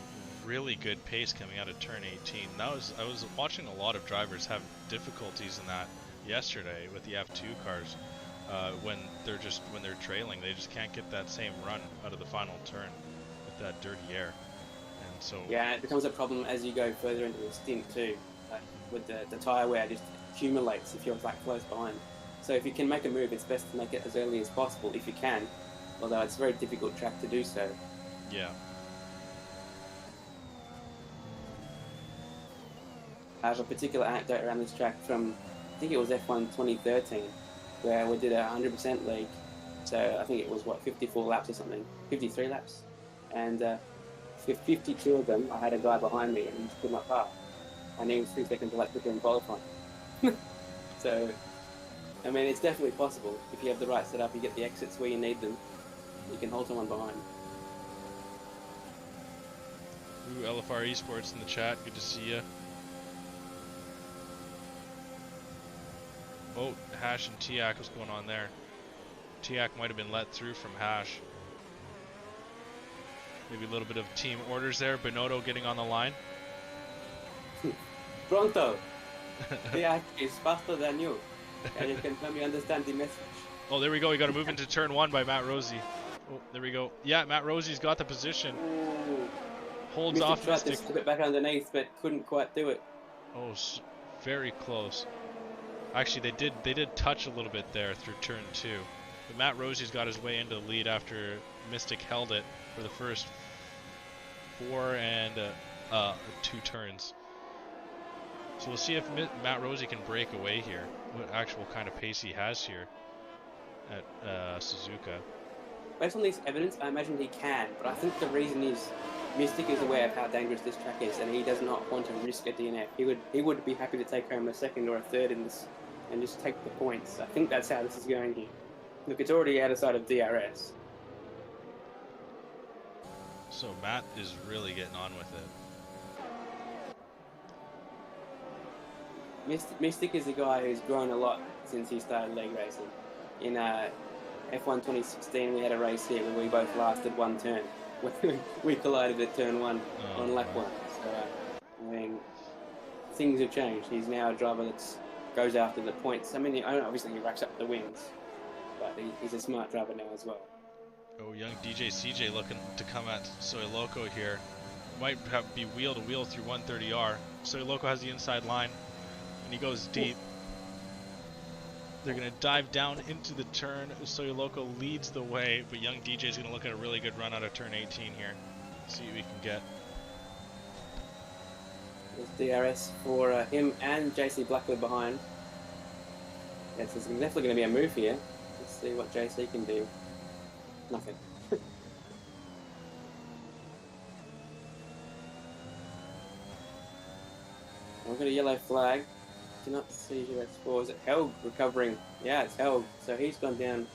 really good pace coming out of turn 18. I was watching a lot of drivers have difficulties in that yesterday with the F2 cars. When they're trailing, they just can't get that same run out of the final turn with that dirty air. And so yeah, it becomes a problem as you go further into the stint too. With the tyre wear just accumulates if you're like close behind. So if you can make a move, it's best to make it as early as possible if you can. Although it's a very difficult track to do so. Yeah. I have a particular anecdote around this track from, I think it was F1 2013, where we did a 100% league. So I think it was, 54 laps or something, 53 laps. And for 52 of them, I had a guy behind me and he just could not pass. And he was 3 seconds late quicker in qualifying. So, I mean, it's definitely possible. If you have the right setup, you get the exits where you need them, you can hold someone behind. Ooh, LFR Esports in the chat, good to see you. Oh, Hash and Tiak, what's going on there? Tiak might have been let through from Hash. Maybe a little bit of team orders there. Binotto getting on the line. Pronto! Tiak is faster than you. And you can probably understand the message. Oh, there we go. We got to move into turn 1 by Matt Rossi. Oh, there we go. Yeah, Matt Rossi's got the position. Ooh. Holds off tried Mystic. to slip it back underneath, but couldn't quite do it. Oh, very close. Actually, they did touch a little bit there through turn 2. But Matt Rossi's got his way into the lead after Mystic held it for the first 4 and 2 turns. So we'll see if Matt Rossi can break away here. What actual kind of pace he has here at Suzuka. Based on this evidence, I imagine he can, but I think the reason is Mystic is aware of how dangerous this track is, and he does not want to risk a DNF. He would be happy to take home a second or a third in this, and just take the points. I think that's how this is going here. Look, it's already out of sight of DRS. So Matt is really getting on with it. Mystic is a guy who's grown a lot since he started leg racing. In F1 2016, we had a race here where we both lasted 1 turn. We collided at turn 1 on lap 1. So, I mean, things have changed. He's now a driver that goes after the points. I mean, obviously he racks up the wins, but he's a smart driver now as well. Oh, young DJ CJ looking to come at Soy Loco here. Might be wheel to wheel through 130R. Soy Loco has the inside line, and he goes deep. They're going to dive down into the turn. Soy Loco leads the way, but young DJ is going to look at a really good run out of turn 18 here. See what we can get. There's DRS for him and JC Blackwood behind. Yes, there's definitely going to be a move here. Let's see what JC can do. Nothing. We've got a yellow flag. Cannot see who that's for. Is it Helg recovering? Yeah, it's Helg. So he's gone down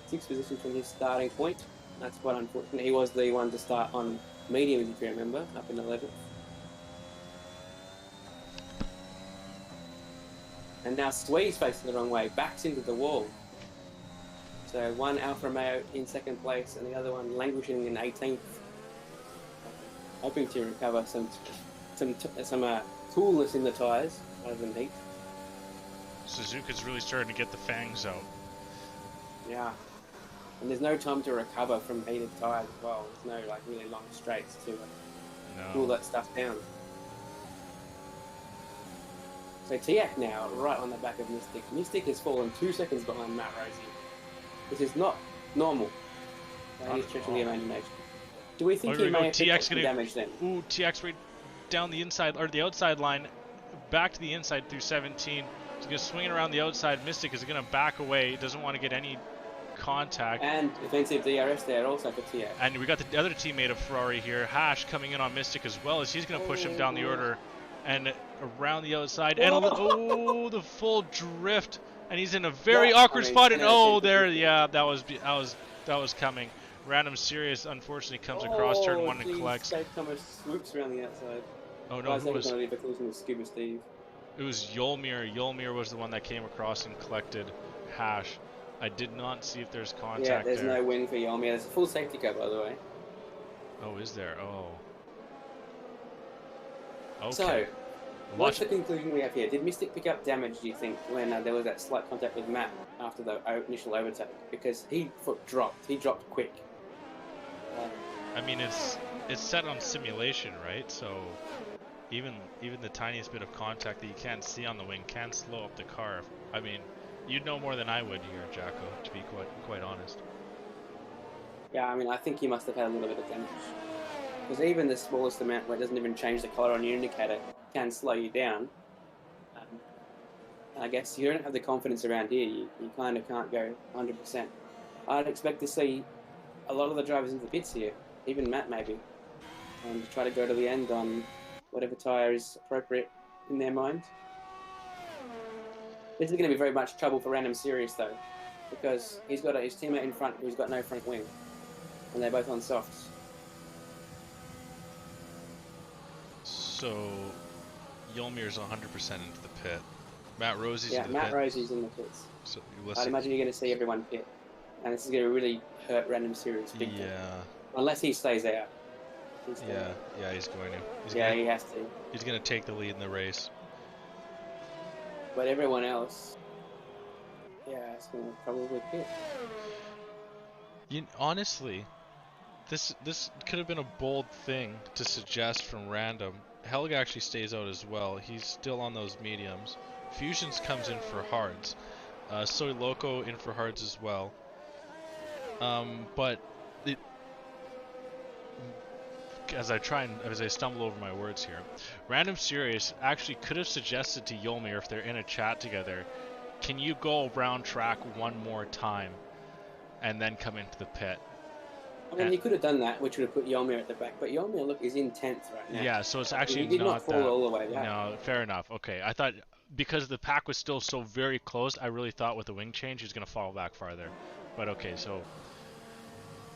6 positions from his starting point. That's quite unfortunate. He was the one to start on mediums, if you remember, up in 11th. And now Swee's facing the wrong way, backs into the wall. So one Alfa Romeo in 2nd place and the other one languishing in 18th. Hoping to recover some coolness in the tyres rather than heat. Suzuka's really starting to get the fangs out. Yeah. And there's no time to recover from heated tyres as well. There's no like really long straights to cool that stuff down. So Tiak now right on the back of Mystic. Mystic has fallen 2 seconds behind Matt Rossi. This is not normal by any stretch of the imagination. Do we think he may have picked up some damage then? Ooh, TX right down the inside, or the outside line, back to the inside through 17. He's going to swing it around the outside. Mystic is going to back away. Doesn't want to get any contact. And defensive DRS there also for TX. And we got the other teammate of Ferrari here, Hash, coming in on Mystic as well, as he's going to push him down the order. And around the outside, and oh, the full drift, and he's in a very Yeah, awkward I mean, spot. And 10 out of 10 oh, there, position. yeah, that was coming. Random Serious unfortunately comes across turn 1 and collects. Dave Thomas swoops around the outside. Oh no, who was? It was Scuba Steve. It was Yolmir. Yolmir was the one that came across and collected Hash. I did not see if there's contact there. Yeah, there's no wing for Yolmir. There's a full safety car, by the way. Oh, is there? Oh. Okay. So, what's the conclusion we have here? Did Mystic pick up damage, do you think, when there was that slight contact with Matt after the initial overtake? Because he dropped. He dropped quick. I mean, it's set on simulation, right? So even the tiniest bit of contact that you can't see on the wing can slow up the car. I mean, you'd know more than I would here, Jacko, to be quite honest. Yeah, I mean, I think he must have had a little bit of damage. Because even the smallest amount where it doesn't even change the colour on your indicator can slow you down. I guess you don't have the confidence around here. You kind of can't go 100%. I'd expect to see a lot of the drivers in the pits here, even Matt maybe, and try to go to the end on whatever tyre is appropriate in their mind. This is going to be very much trouble for Random Serious though, because he's got his teammate in front who's got no front wing, and they're both on softs. So, Yolmir's 100% into the pit. Matt Rosie's in the pit. Yeah, Matt Rosie's in the pits. So, I'd imagine you're going to see everyone pit. And this is going to really hurt Random Series big time. Unless he stays out. He's going to. He has to. He's going to take the lead in the race. But everyone else, it's going to probably pit. Honestly, this could have been a bold thing to suggest from Random. Helga actually stays out as well. He's still on those mediums. Fusions comes in for hards. Soy Loco in for hards as well. But as I stumble over my words here, Random Serious actually could have suggested to Yolmir, if they're in a chat together, can you go around track one more time and then come into the pit? I mean, he could have done that, which would have put Yolmir at the back. But Yolmir, look, is in 10th right now. Yeah, so it's actually he did not fall all the way back. No, fair enough. Okay, I thought because the pack was still so very close, I really thought with the wing change he's going to fall back farther. But okay, so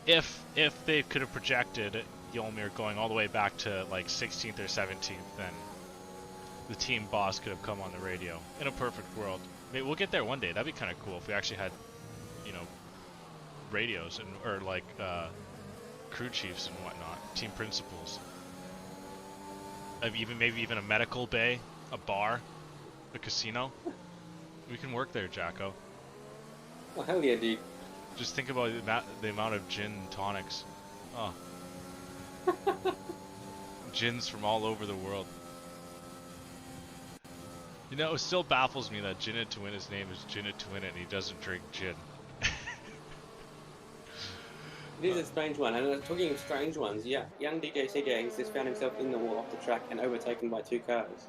if they could have projected Yolmir going all the way back to like 16th or 17th, then the team boss could have come on the radio. In a perfect world, maybe we'll get there one day. That'd be kind of cool if we actually had, radios or like crew chiefs and whatnot, team principals. Maybe even a medical bay, a bar, a casino. We can work there, Jacko. Oh, hell yeah, dude. Just think about the amount of gin and tonics. Oh. Gins from all over the world. It still baffles me that Jinna Tuina's name is Jinna Tuina and he doesn't drink gin. It is a strange one, and talking of strange ones, young DJ CJ has just found himself in the wall off the track and overtaken by 2 cars.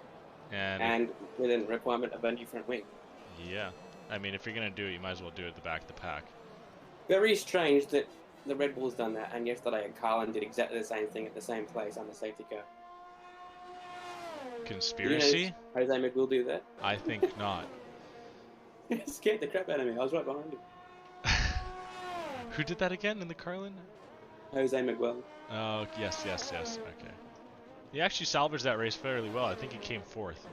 And with a requirement of a new front wing. Yeah. I mean, if you're going to do it, you might as well do it at the back of the pack. Very strange that the Red Bull's done that, and yesterday Carlin did exactly the same thing at the same place on the safety car. Conspiracy? Jose Miguel do that? I think not. It scared the crap out of me. I was right behind him. Who did that again in the Carlin? Jose Miguel. Oh, yes. Okay. He actually salvaged that race fairly well. I think he came 4th.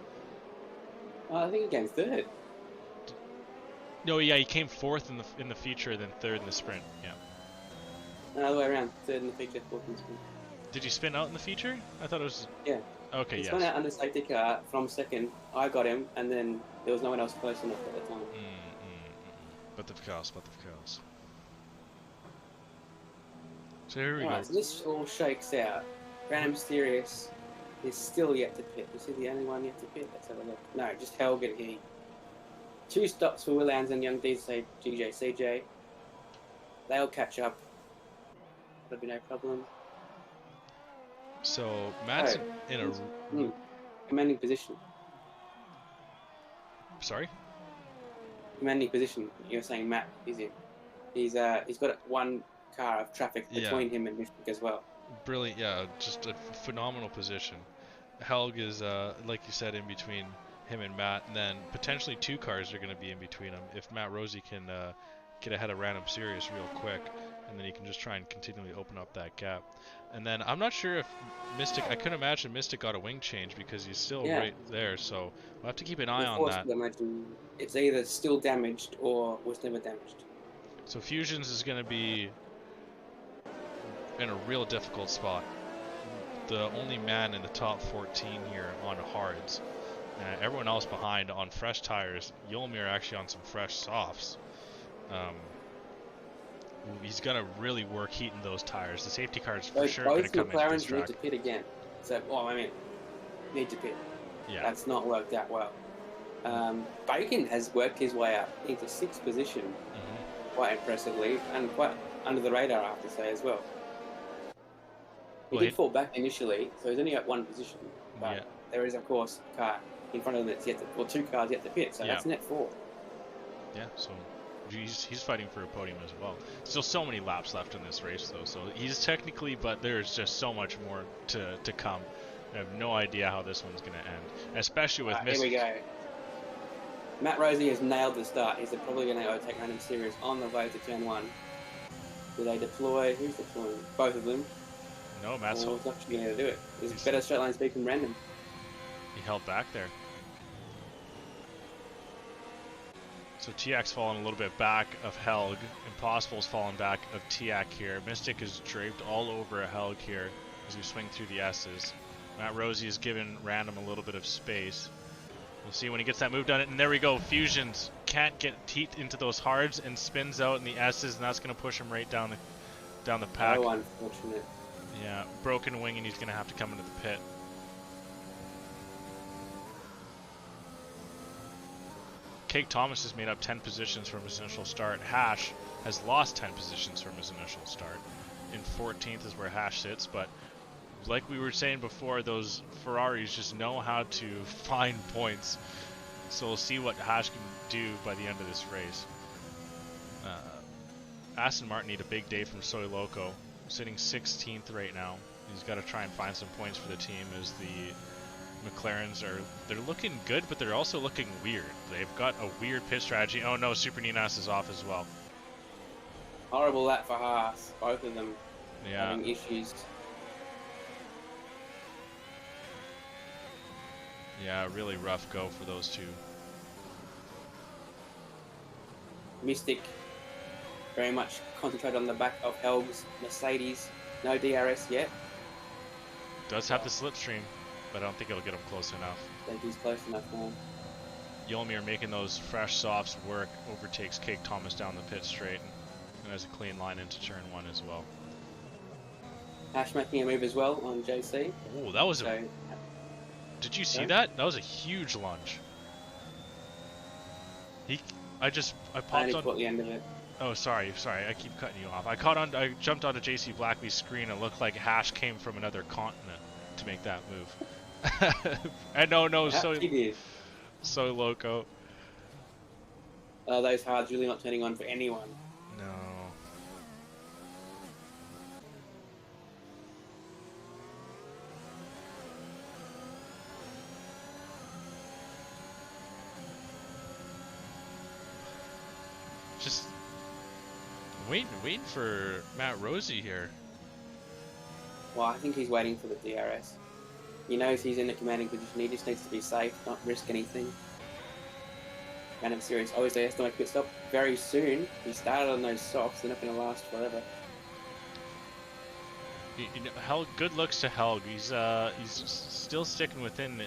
I think he came 3rd. No, yeah, he came 4th in the feature, then 3rd in the sprint. Yeah. Another way around. 3rd in the feature, 4th in the sprint. Did you spin out in the feature? I thought it was. Yeah. Okay. He yes. spun out under safety car from 2nd. I got him, and then there was no one else close enough at the time. But of course. So here we go. So this all shakes out. Random Mysterious is still yet to pit. Is he the only one yet to pit? Let's have a look. No, just Helga here. 2 stops for Willans and young DJ CJ. They'll catch up. There'll be no problem. So Matt's in a commanding position. Sorry? Commanding position. You're saying Matt is in. He's got 1 car of traffic between him and Mystic as well. Brilliant, yeah, just a phenomenal position. Helg is, like you said, in between him and Matt, and then potentially 2 cars are going to be in between them if Matt Rosie can get ahead of Random Serious real quick, and then he can just try and continually open up that gap. And then I'm not sure if Mystic, I couldn't imagine Mystic got a wing change because he's still Yeah. right there, so we'll have to keep an eye The on force that. damage, it's either still damaged or was never damaged. So Fusions is going to be in a real difficult spot. The only man in the top 14 here on hards. Everyone else behind on fresh tires. Yolmir actually on some fresh softs. He's going to really work heating those tires. The safety cars for sure going to come into this McLarens track. need to pit again. So, need to pit. Yeah. That's not worked out well. Bacon has worked his way up into 6th position quite impressively and quite under the radar, I have to say, as well. He did fall back initially, so he's only at 1 position. But there is, of course, a car in front of him that's yet to, or 2 cars yet to pit, so that's net 4. Yeah, so he's fighting for a podium as well. Still so many laps left in this race, though, so he's technically, but there's just so much more to come. I have no idea how this one's going to end, especially with Here we go. Matt Rosie has nailed the start. He's probably going to overtake Random Series on the way to turn 1. Do they deploy? Who's deploying? Both of them? No, Matt's actually going to do it. He's better straight line speed than Random. He held back there. So TX's fallen a little bit back of Helg. Impossible's fallen back of TX here. Mystic is draped all over Helg here as we swing through the S's. Matt Rosie is giving Random a little bit of space. We'll see when he gets that move done. And there we go. Fusions can't get heat into those hards and spins out in the S's, and that's going to push him right down the pack. Oh, unfortunate. Yeah, broken wing, and he's going to have to come into the pit. Cake Thomas has made up 10 positions from his initial start. Hash has lost 10 positions from his initial start. In 14th is where Hash sits, but like we were saying before, those Ferraris just know how to find points. So we'll see what Hash can do by the end of this race. Aston Martin need a big day from Soy Loco, sitting 16th right now. He's got to try and find some points for the team as the McLarens they're looking good, but they're also looking weird. They've got a weird pit strategy. Oh no, Super Ninas is off as well. Horrible lap for Haas. Both of them having issues. Yeah, really rough go for those two. Mystic very much concentrated on the back of Helg's Mercedes. No DRS yet. Does have the slipstream, but I don't think it'll get him close enough. I think he's close enough now. Yolmir making those fresh softs work, overtakes Cake Thomas down the pit straight, and has a clean line into turn 1 as well. Hash making a move as well on JC. Oh, that was Did you see that? That was a huge lunge. I popped on. Caught the end of it. Oh, sorry, I keep cutting you off. I jumped onto JC Blackley's screen and it looked like Hash came from another continent to make that move. And no, so loco. Those hards really not turning on for anyone. No. Just waiting for Matt Rosie here. Well, I think he's waiting for the DRS. He knows he's in a commanding position. He just needs to be safe, not risk anything. Random Series obviously has to make a pit stop very soon. He started on those softs. They're not going to last forever. Good looks to Helg. He's still sticking within the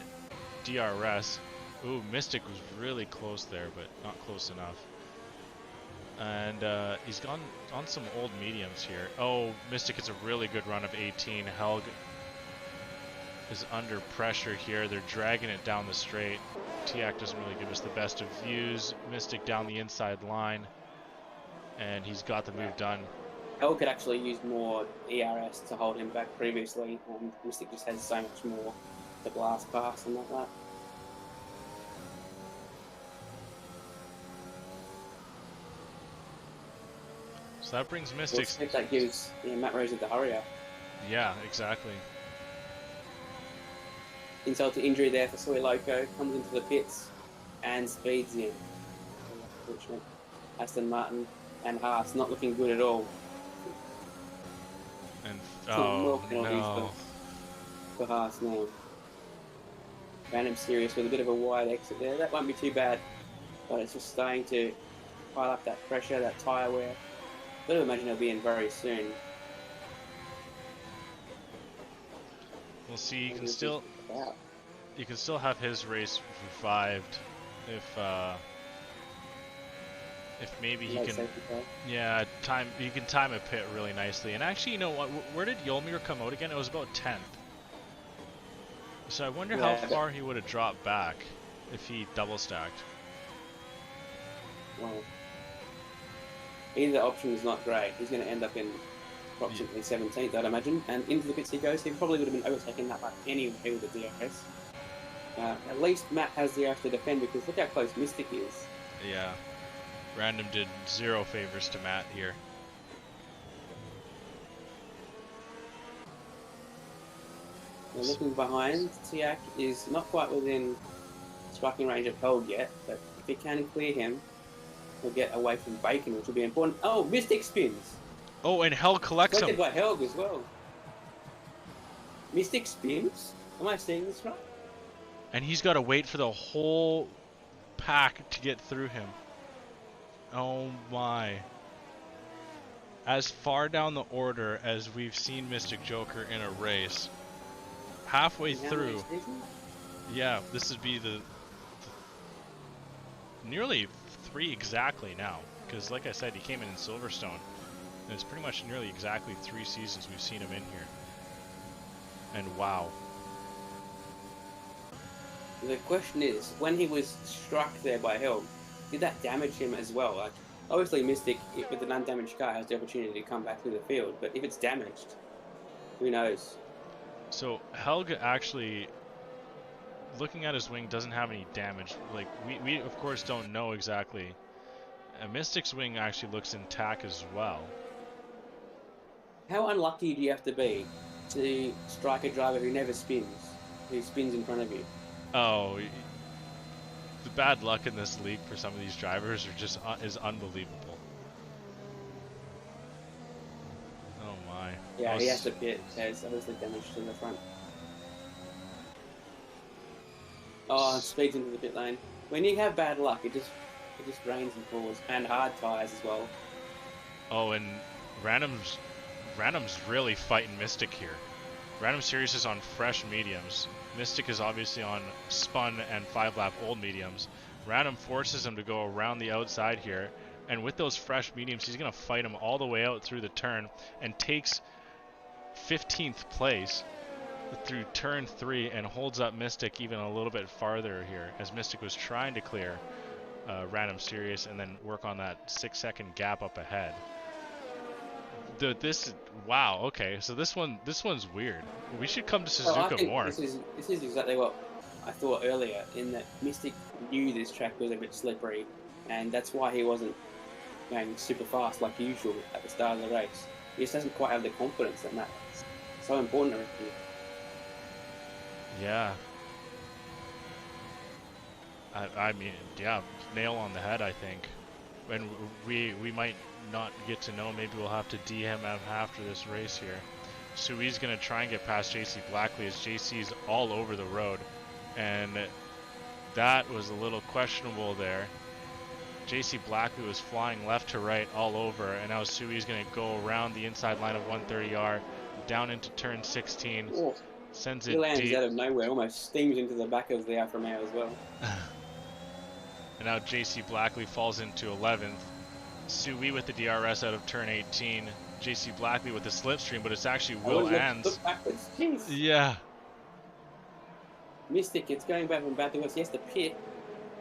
DRS. Ooh, Mystic was really close there, but not close enough. And he's gone on some old mediums here. Oh, Mystic gets a really good run of 18. Helg is under pressure here. They're dragging it down the straight. Tiak doesn't really give us the best of views. Mystic down the inside line. And he's got the move done. Helg could actually use more ERS to hold him back previously. Mystic just has so much more to blast past and like that. So that brings Mystic. That gives Matt Rosie the hurry up. Yeah, exactly. insult to injury there for Soy Loco. Comes into the pits and speeds in. Unfortunate. Aston Martin and Haas not looking good at all. And More oh penalties no. for Haas now. Random Serious with a bit of a wide exit there. That won't be too bad, but it's just starting to pile up that pressure, that tyre wear. I don't imagine it'll be in very soon. We'll see. You can still have his race revived if maybe he can, yeah, you can time a pit really nicely. And actually, you know what? Where did Yolmir come out again? It was about 10th. So I wonder how far he would have dropped back if he double stacked. Well, either option is not great. He's going to end up in approximately 17th, I'd imagine. And into the pits he goes. He probably would have been overtaking that lap anyway with the DRS. At least Matt has the DRS to defend, because look how close Mystic is. Yeah. Random did 0 favors to Matt here. Now looking behind, Tiak is not quite within striking range of Helg yet, but if he can clear him, he'll get away from Bacon, which will be important. Oh, Mystic spins! Oh, and Helg collects him! By Helg as well. Mystic spins? Am I seeing this right? And he's got to wait for the whole pack to get through him. Oh my. As far down the order as we've seen Mystic Joker in a race, halfway through, yeah, this would be the nearly 3 exactly now, because like I said, he came in Silverstone, and it's pretty much nearly exactly 3 seasons we've seen him in here. And wow. The question is, when he was struck there by Helm, did that damage him as well? Like, obviously Mystic, with an undamaged car, has the opportunity to come back through the field, but if it's damaged, who knows? So Helg actually, looking at his wing, doesn't have any damage. Like, we of course don't know exactly. Mystic's wing actually looks intact as well. How unlucky do you have to be to strike a driver who never spins, who spins in front of you? Oh, the bad luck in this league for some of these drivers are just is unbelievable. Oh my. Yeah, he has to pit. There's obviously damage to the front. Oh, and speeds into the pit lane. When you have bad luck, it just rains and pours, and hard tyres as well. Oh, and Random's really fighting Mystic here. Random Series is on fresh mediums. Mystic is obviously on spun and 5-lap old mediums. Random forces him to go around the outside here, and with those fresh mediums, he's going to fight him all the way out through the turn and takes 15th place through turn 3 and holds up Mystic even a little bit farther here, as Mystic was trying to clear Random Series and then work on that 6-second gap up ahead. Wow, okay, so this one's weird. We should come to Suzuka more. This is exactly what I thought earlier, in that Mystic knew this track was a bit slippery, and that's why he wasn't going super fast like usual at the start of the race. He just doesn't quite have the confidence, and that's so important around here. Yeah. I mean, yeah, nail on the head, I think. And we might not get to know, maybe we'll have to DM him after this race here. Sui's going to try and get past JC Blackley, as JC's all over the road, and that was a little questionable there. JC Blackley was flying left to right all over, and now Sui's going to go around the inside line of 130R down into turn 16. Oh, sends he it lands deep. Out of nowhere, almost steams into the back of the Alfa Romeo as well. And now JC Blackley falls into 11th. Sui with the DRS out of turn 18. JC Blackley with the slipstream, but it's actually Will Ans. Look backwards. Jeez. Yeah. Mystic, it's going back from bad to worse. He has to pit.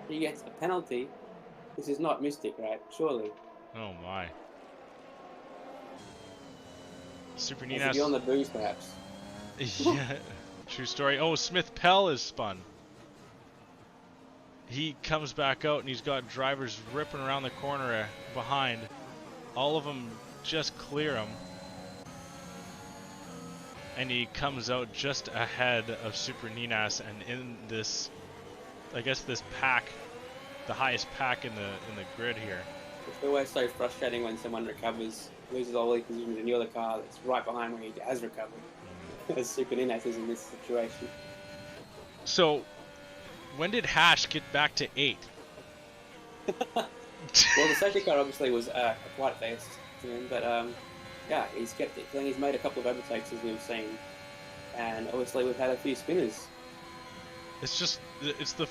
He gets a penalty. This is not Mystic, right? Surely. Oh my. Super Is Ninas. he on the booze, perhaps? Yeah. True story. Oh, Smith Pell is spun. He comes back out and he's got drivers ripping around the corner behind. All of them just clear him. and he comes out just ahead of Super Ninas, and in this, I guess this pack, the highest pack in the grid here. It's always so frustrating when someone recovers, loses all lead positions, and you're the car that's right behind where he has recovered. As Super Ninas is in this situation. So, when did Hash get back to 8? Well, the safety car obviously was quite fast to him, but yeah, he's kept it. I think he's made a couple of overtakes as we've seen, and obviously we've had a few spinners. It's just, it's the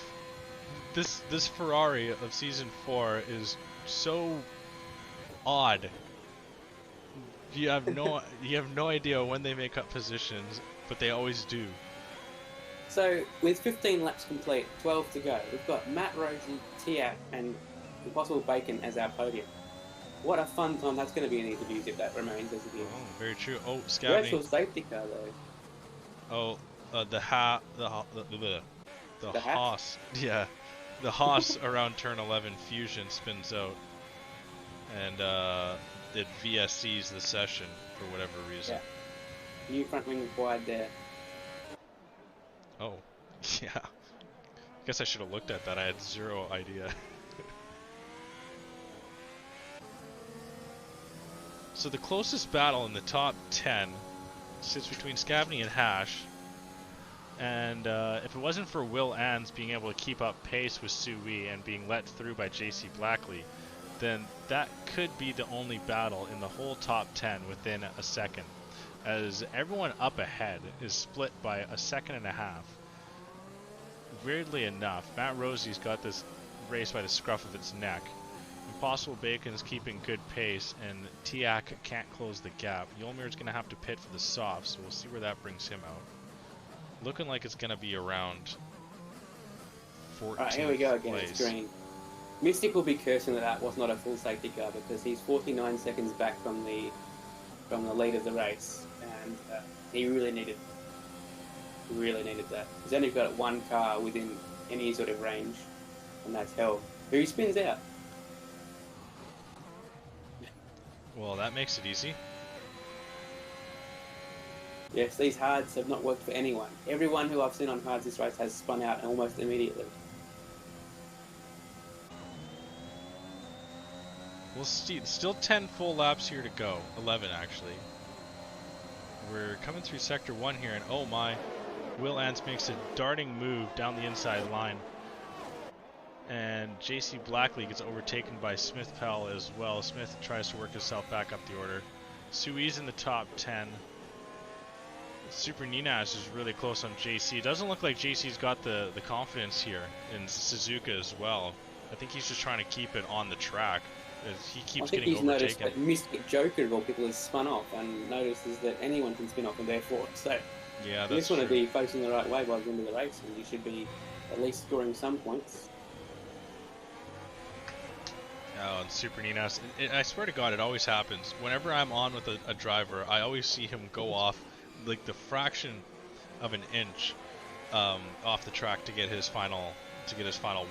this Ferrari of season 4 is so odd. You have no idea when they make up positions, but they always do. So with 15 laps complete, 12 to go, we've got Matt, Rosie, Tiak, and Impossible Bacon as our podium. What a fun time that's going to be in interviews if that remains as it is. Oh, very true. Oh, The Scabney. actual safety car though. Oh, the Haas. Yeah, the Haas around turn 11 Fusion spins out, and it VSCs the session for whatever reason. Yeah. New front wing required there. Oh, yeah. Guess I should have looked at that. I had zero idea. So the closest battle in the top 10 sits between Scabney and Hash. And if it wasn't for Will Ans being able to keep up pace with Sui and being let through by JC Blackley, then that could be the only battle in the whole top 10 within a second, as everyone up ahead is split by a second and a half. Weirdly enough, Matt Rosie's got this race by the scruff of its neck. Impossible Bacon's keeping good pace, and Tiak can't close the gap. Yolmir's going to have to pit for the soft, so we'll see where that brings him out. Looking like it's going to be around 14th Alright, here we go again. place. It's green. Mystic will be cursing that was not a full safety car because he's 49 seconds back from the lead of the race, and he really needed that. He's only got one car within any sort of range, and that's Hell, who he spins out. Well, that makes it easy. Yes, these hards have not worked for anyone. Everyone who I've seen on hards this race has spun out almost immediately. We'll see. Still 10 full laps here to go. 11 actually. We're coming through sector 1 here, and oh my, Will Ans makes a darting move down the inside line. And JC Blackley gets overtaken by Smith Pell as well. Smith tries to work himself back up the order. Sui's in the top 10. Super Ninas is really close on JC. Doesn't look like JC's got the confidence here in Suzuka as well. I think he's just trying to keep it on the track. He keeps getting overtaken. I think he's noticed that Mystic Joker of all people has spun off and notices that anyone can spin off and therefore. So yeah, that's you just want to be facing the right way by the end of the race, and you should be at least scoring some points. Oh, and Super Ninas. I swear to God, it always happens. Whenever I'm on with a driver, I always see him go off like the fraction of an inch off the track to get his final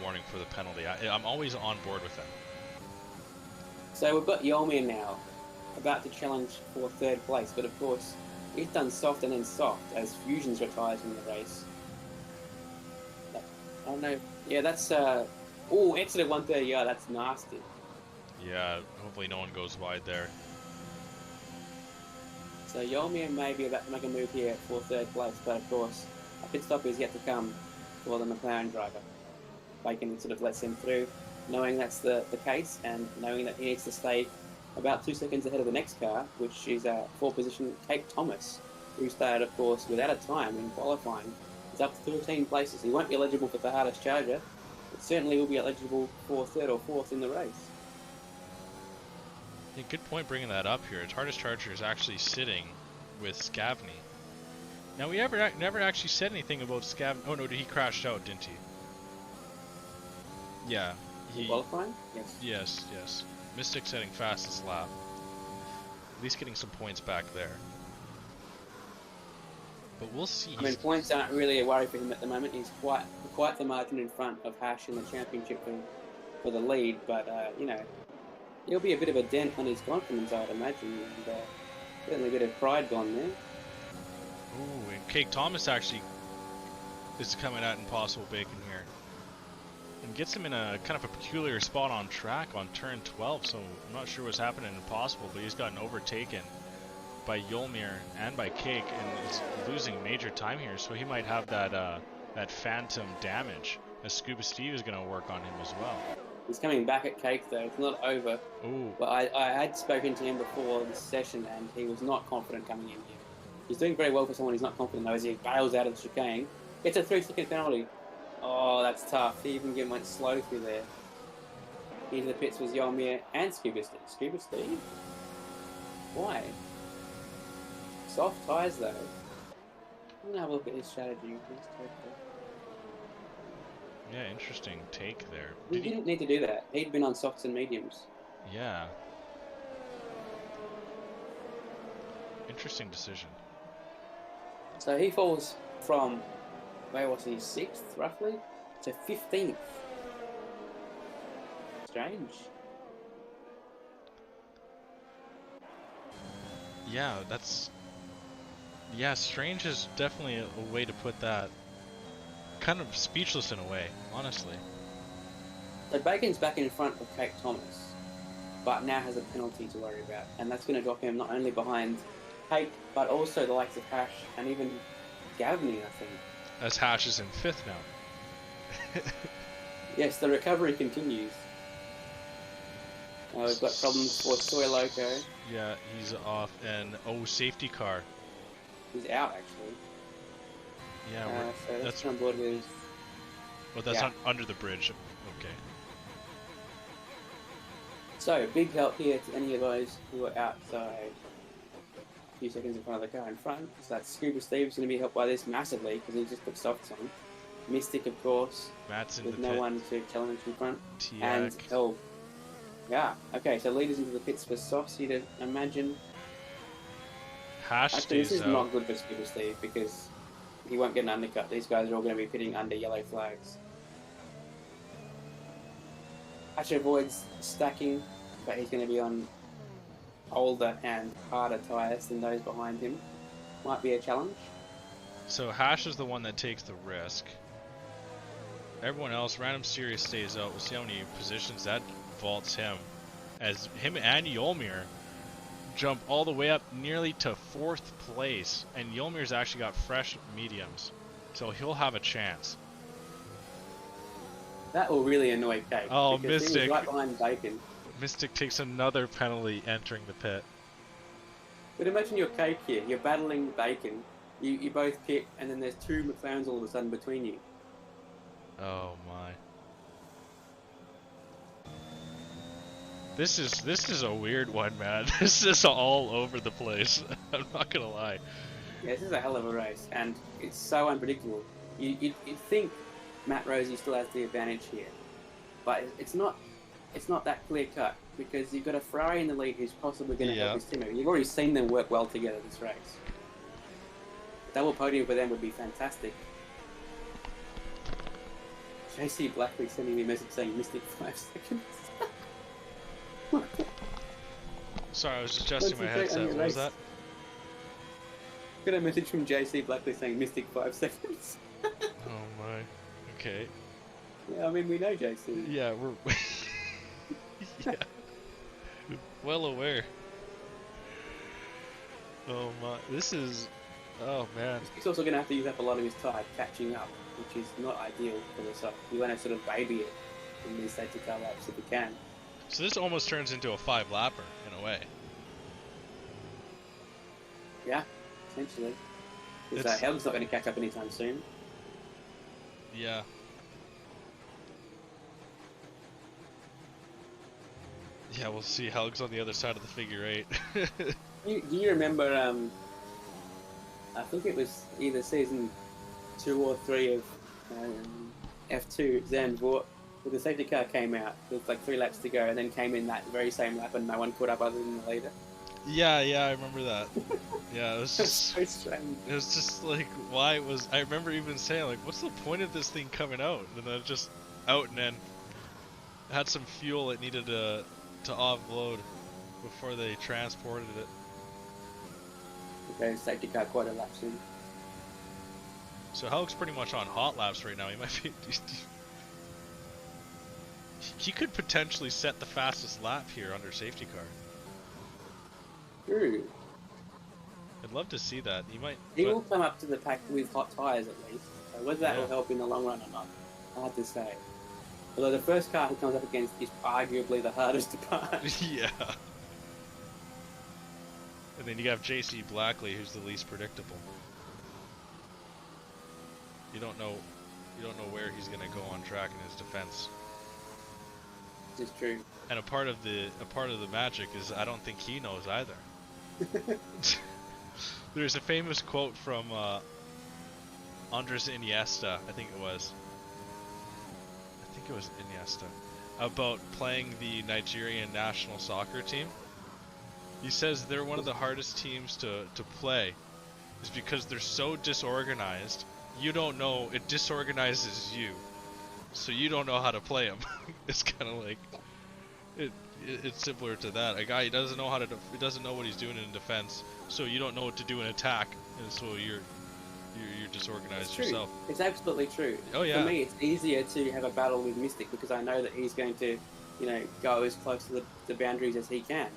warning for the penalty. I'm always on board with him. So we've got Yolmir now, about to challenge for third place, but of course he's done soft and then soft as Fusion's retired from the race. I don't know. Yeah, that's oh, exit at 130. Yeah, that's nasty. Yeah, hopefully no one goes wide there. So Yolmir may be about to make a move here for third place, but of course a pit stop is yet to come for the McLaren driver. Bacon sort of lets him through, knowing that's the case, and knowing that he needs to stay about 2 seconds ahead of the next car, which is 4th position Kate Thomas, who started, of course, without a time in qualifying. He's up to 13 places. He won't be eligible for the hardest charger, but certainly will be eligible for 3rd or 4th in the race. Yeah, good point bringing that up here. His hardest charger is actually sitting with Scavney. Now, we never actually said anything about Scavney. Oh no, he crashed out, didn't he? Yeah. Qualifying? Yes. Yes. Mystic setting fastest lap. At least getting some points back there. But we'll see. I mean, points aren't really a worry for him at the moment. He's quite the margin in front of Hash in the championship for the lead. But you know, he'll be a bit of a dent on his confidence, I'd imagine, and certainly a bit of pride gone there. Ooh, and Cake Thomas actually is coming at Impossible Bacon here. And gets him in a kind of a peculiar spot on track on turn 12, so I'm not sure what's happening in Impossible, but he's gotten overtaken by Yolmir and by Cake, and is losing major time here, so he might have that that phantom damage, as Scuba Steve is going to work on him as well. He's coming back at Cake though, it's not over. Ooh. But I had spoken to him before this session, and he was not confident coming in here. He's doing very well for someone who's not confident though, as he bails out of the chicane. Gets a 3-second penalty. Oh, that's tough. He even went slow through there. Into the pits was Yolmir and Scuba Steve. Scuba Steve? Why? Soft tyres though. I'm gonna have a look at his strategy. Yeah, interesting take there. He didn't need to do that. He'd been on softs and mediums. Yeah. Interesting decision. So he falls from, where was he, 6th roughly, to 15th. Strange. Yeah, that's... Yeah, strange is definitely a way to put that. Kind of speechless in a way, honestly. So Bacon's back in front of Cake Thomas, but now has a penalty to worry about, and that's going to drop him not only behind Cake, but also the likes of Hash and even Gavney, I think. As Hash is in 5th now. Yes, the recovery continues. We've got problems for Soy Loco. Yeah, he's off, and safety car. He's out actually. Yeah, so that's on board with. Well, that's under the bridge. Okay. So big help here to any of those who are outside. A few seconds in front of the car in front. So that Scuba Steve's going to be helped by this massively because he just put softs on. Mystic, of course, Matt's in with the no pit. one to challenge in front. Tiak. And help. Yeah. Okay. So leaders into the pits for softs. You'd imagine. Hash Actually, this stays is out. not good for Scuba Steve because he won't get an undercut. These guys are all going to be pitting under yellow flags. Hash avoids stacking, but he's going to be on older and harder tyres than those behind him. Might be a challenge. So Hash is the one that takes the risk. Everyone else, Random Serious stays out. We'll see how many positions that vaults him. As him and Yolmir jump all the way up nearly to 4th place. And Yolmir's actually got fresh mediums. So he'll have a chance. That will really annoy Cake. Oh, because Mystic. he was right behind Bacon. Mystic takes another penalty entering the pit. But imagine you're Cake here. You're battling Bacon. You both pit, and then there's 2 McLarens all of a sudden between you. Oh my. This is a weird one, man. This is all over the place. I'm not gonna lie. Yeah, this is a hell of a race, and it's so unpredictable. You'd think Matt Rosie still has the advantage here, but it's not that clear cut because you've got a Ferrari in the lead who's possibly going to help his teammate. You've already seen them work well together this race. Double podium for them would be fantastic. JC Blackley sending me a message saying Mystic 5 seconds. Sorry, I was just adjusting my headset. What was that? Got a message from JC Blackley saying Mystic 5 seconds. Oh my. Okay. Yeah, I mean, we know JC. Yeah, we're... yeah. Well aware. Oh my. This is... Oh man. He's also going to have to use up a lot of his time catching up, which is not ideal for the side. You want to sort of baby it in these safety car laps if you can. So this almost turns into a 5-lapper, in a way. Yeah, essentially. Because Helg's not going to catch up anytime soon. Yeah. Yeah, we'll see. Helg's on the other side of the figure 8. Do you remember, I think it was either season 2 or 3 of F2 Zandvoort, where the safety car came out with like 3 laps to go and then came in that very same lap and no one caught up other than the leader? Yeah, I remember that. Yeah, it was just... so strange. It was just like, why was... I remember even saying, like, what's the point of this thing coming out? And then just out, and then had some fuel it needed to offload before they transported it. Okay, safety car quite a lap soon. So Helg's pretty much on hot laps right now. He might be. He could potentially set the fastest lap here under safety car. True. I'd love to see that. He might. He will come up to the pack with hot tyres at least. So whether that Yeah. will help in the long run or not, hard to say. Although the first car he comes up against is arguably the hardest to pass. Yeah. And then you have JC Blackley, who's the least predictable. You don't know where he's gonna go on track in his defense. This is true. And a part of the magic is I don't think he knows either. There's a famous quote from Andres Iniesta, I think it was Iniesta, about playing the Nigerian national soccer team. He says they're one of the hardest teams to play, is because they're so disorganized. You don't know, it disorganizes you, so you don't know how to play them. It's kind of like it's similar to that. A guy, he doesn't know what he's doing in defense, so you don't know what to do in attack, and so you're disorganized yourself. It's absolutely true. Oh yeah. For me, it's easier to have a battle with Mystic because I know that he's going to, go as close to the boundaries as he can.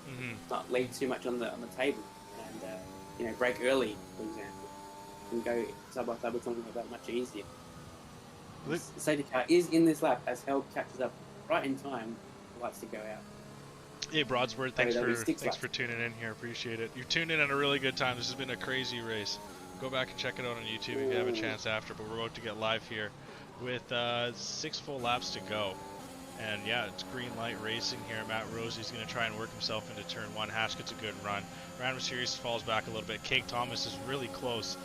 Mm-hmm. Not leave too much on the table, and break early, for example, and go sub by sub with something like that much easier. The safety car is in this lap as Helg catches up right in time. Likes to go out. Hey Broadsword, thanks for tuning in here. Appreciate it. You've tuned in at a really good time. This has been a crazy race. Go back and check it out on YouTube if you have a chance after. But we're about to get live here with 6 full laps to go. And yeah, it's green light racing here. Matt Rosie's going to try and work himself into turn 1. Hash gets a good run. Random Series falls back a little bit. Cake Thomas is really close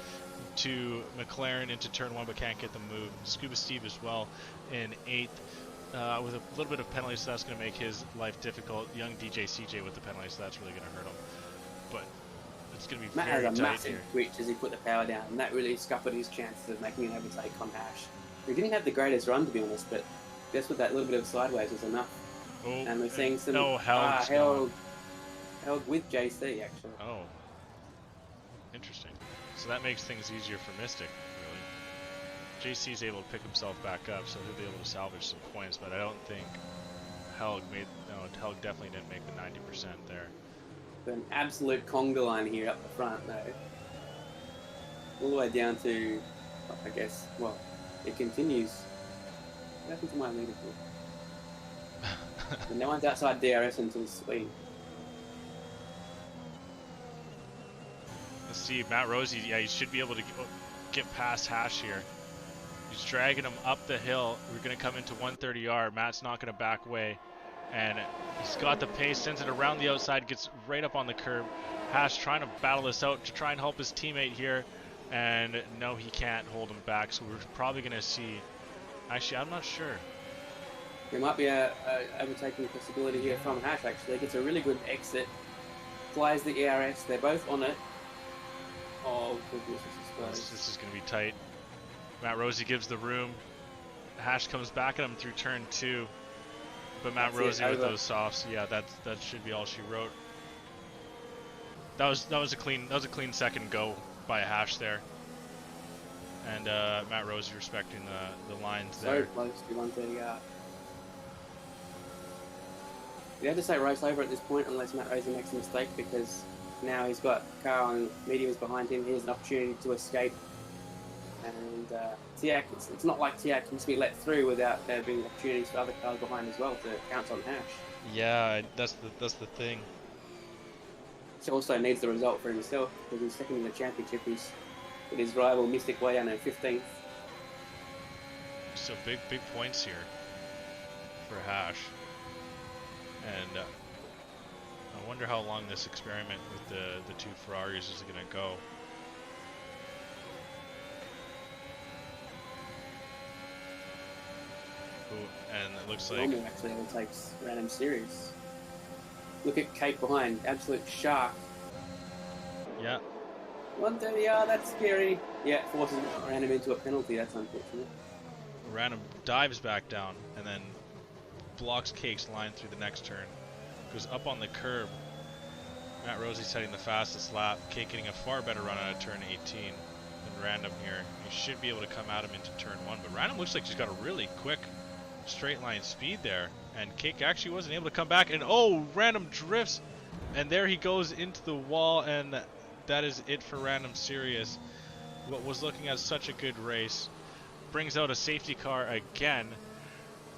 to McLaren into turn 1 but can't get the move. Scuba Steve as well in 8th. With a little bit of penalty, so that's going to make his life difficult. Young DJ CJ with the penalty, so that's really going to hurt him. But it's going to be Matt very has a tight massive here. twitch as he put the power down, and that really scuppered his chances of making an overtake on Hash. He didn't have the greatest run, to be honest, but just with that little bit of sideways was enough. Oh, and we're seeing some Helg with JC, actually. Oh, interesting. So that makes things easier for Mystic. JC's able to pick himself back up, so he'll be able to salvage some points, but I don't think Helg definitely didn't make the 90% there. An absolute conga line here up the front, though. All the way down to, I guess, well, it continues. What happened to my leaderboard? No one's outside DRS until Sweden. Let's see, Matt Rosie, yeah, he should be able to get past Hash here. He's dragging him up the hill. We're going to come into 130R. Matt's not going to back away. And he's got the pace, sends it around the outside, gets right up on the curb. Hash trying to battle this out to try and help his teammate here. And no, he can't hold him back. So we're probably going to see... Actually, I'm not sure. There might be a overtaking possibility here from Hash, actually. Gets a really good exit. Flies the ERS. They're both on it. Oh, goodness, this is going to be tight. Matt Rosie gives the room. Hash comes back at him through turn 2. But Matt Rosie with those softs, yeah, that should be all she wrote. That was a clean second go by Hash there. And Matt Rosie respecting the lines there. So close to 130R. You have to say race over at this point unless Matt Rosie makes a mistake, because now he's got car on mediums behind him. He has an opportunity to escape. And Tiak, it's not like Tiak can just be let through without there being opportunities for other cars behind as well to pounce on Hash. Yeah, that's the thing. He also needs the result for himself because he's second in the championship. He's with his rival Mystic way down in 15th. So big points here for Hash. And I wonder how long this experiment with the 2 Ferraris is going to go. And it looks like... Normal actually overtakes Random Series. Look at Kate behind, absolute shark. Yeah. 130R, that's scary. Yeah, forces Random into a penalty, that's unfortunate. Random dives back down and then blocks Cake's line through the next turn. Goes up on the curb. Matt Rosie setting the fastest lap. Cake getting a far better run out of turn 18 than Random here. You should be able to come at him into turn 1, but Random looks like he's got a really quick straight line speed there, and Cake actually wasn't able to come back, and oh, Random drifts, and there he goes into the wall, and that is it for Random Serious. What was looking at such a good race brings out a safety car again,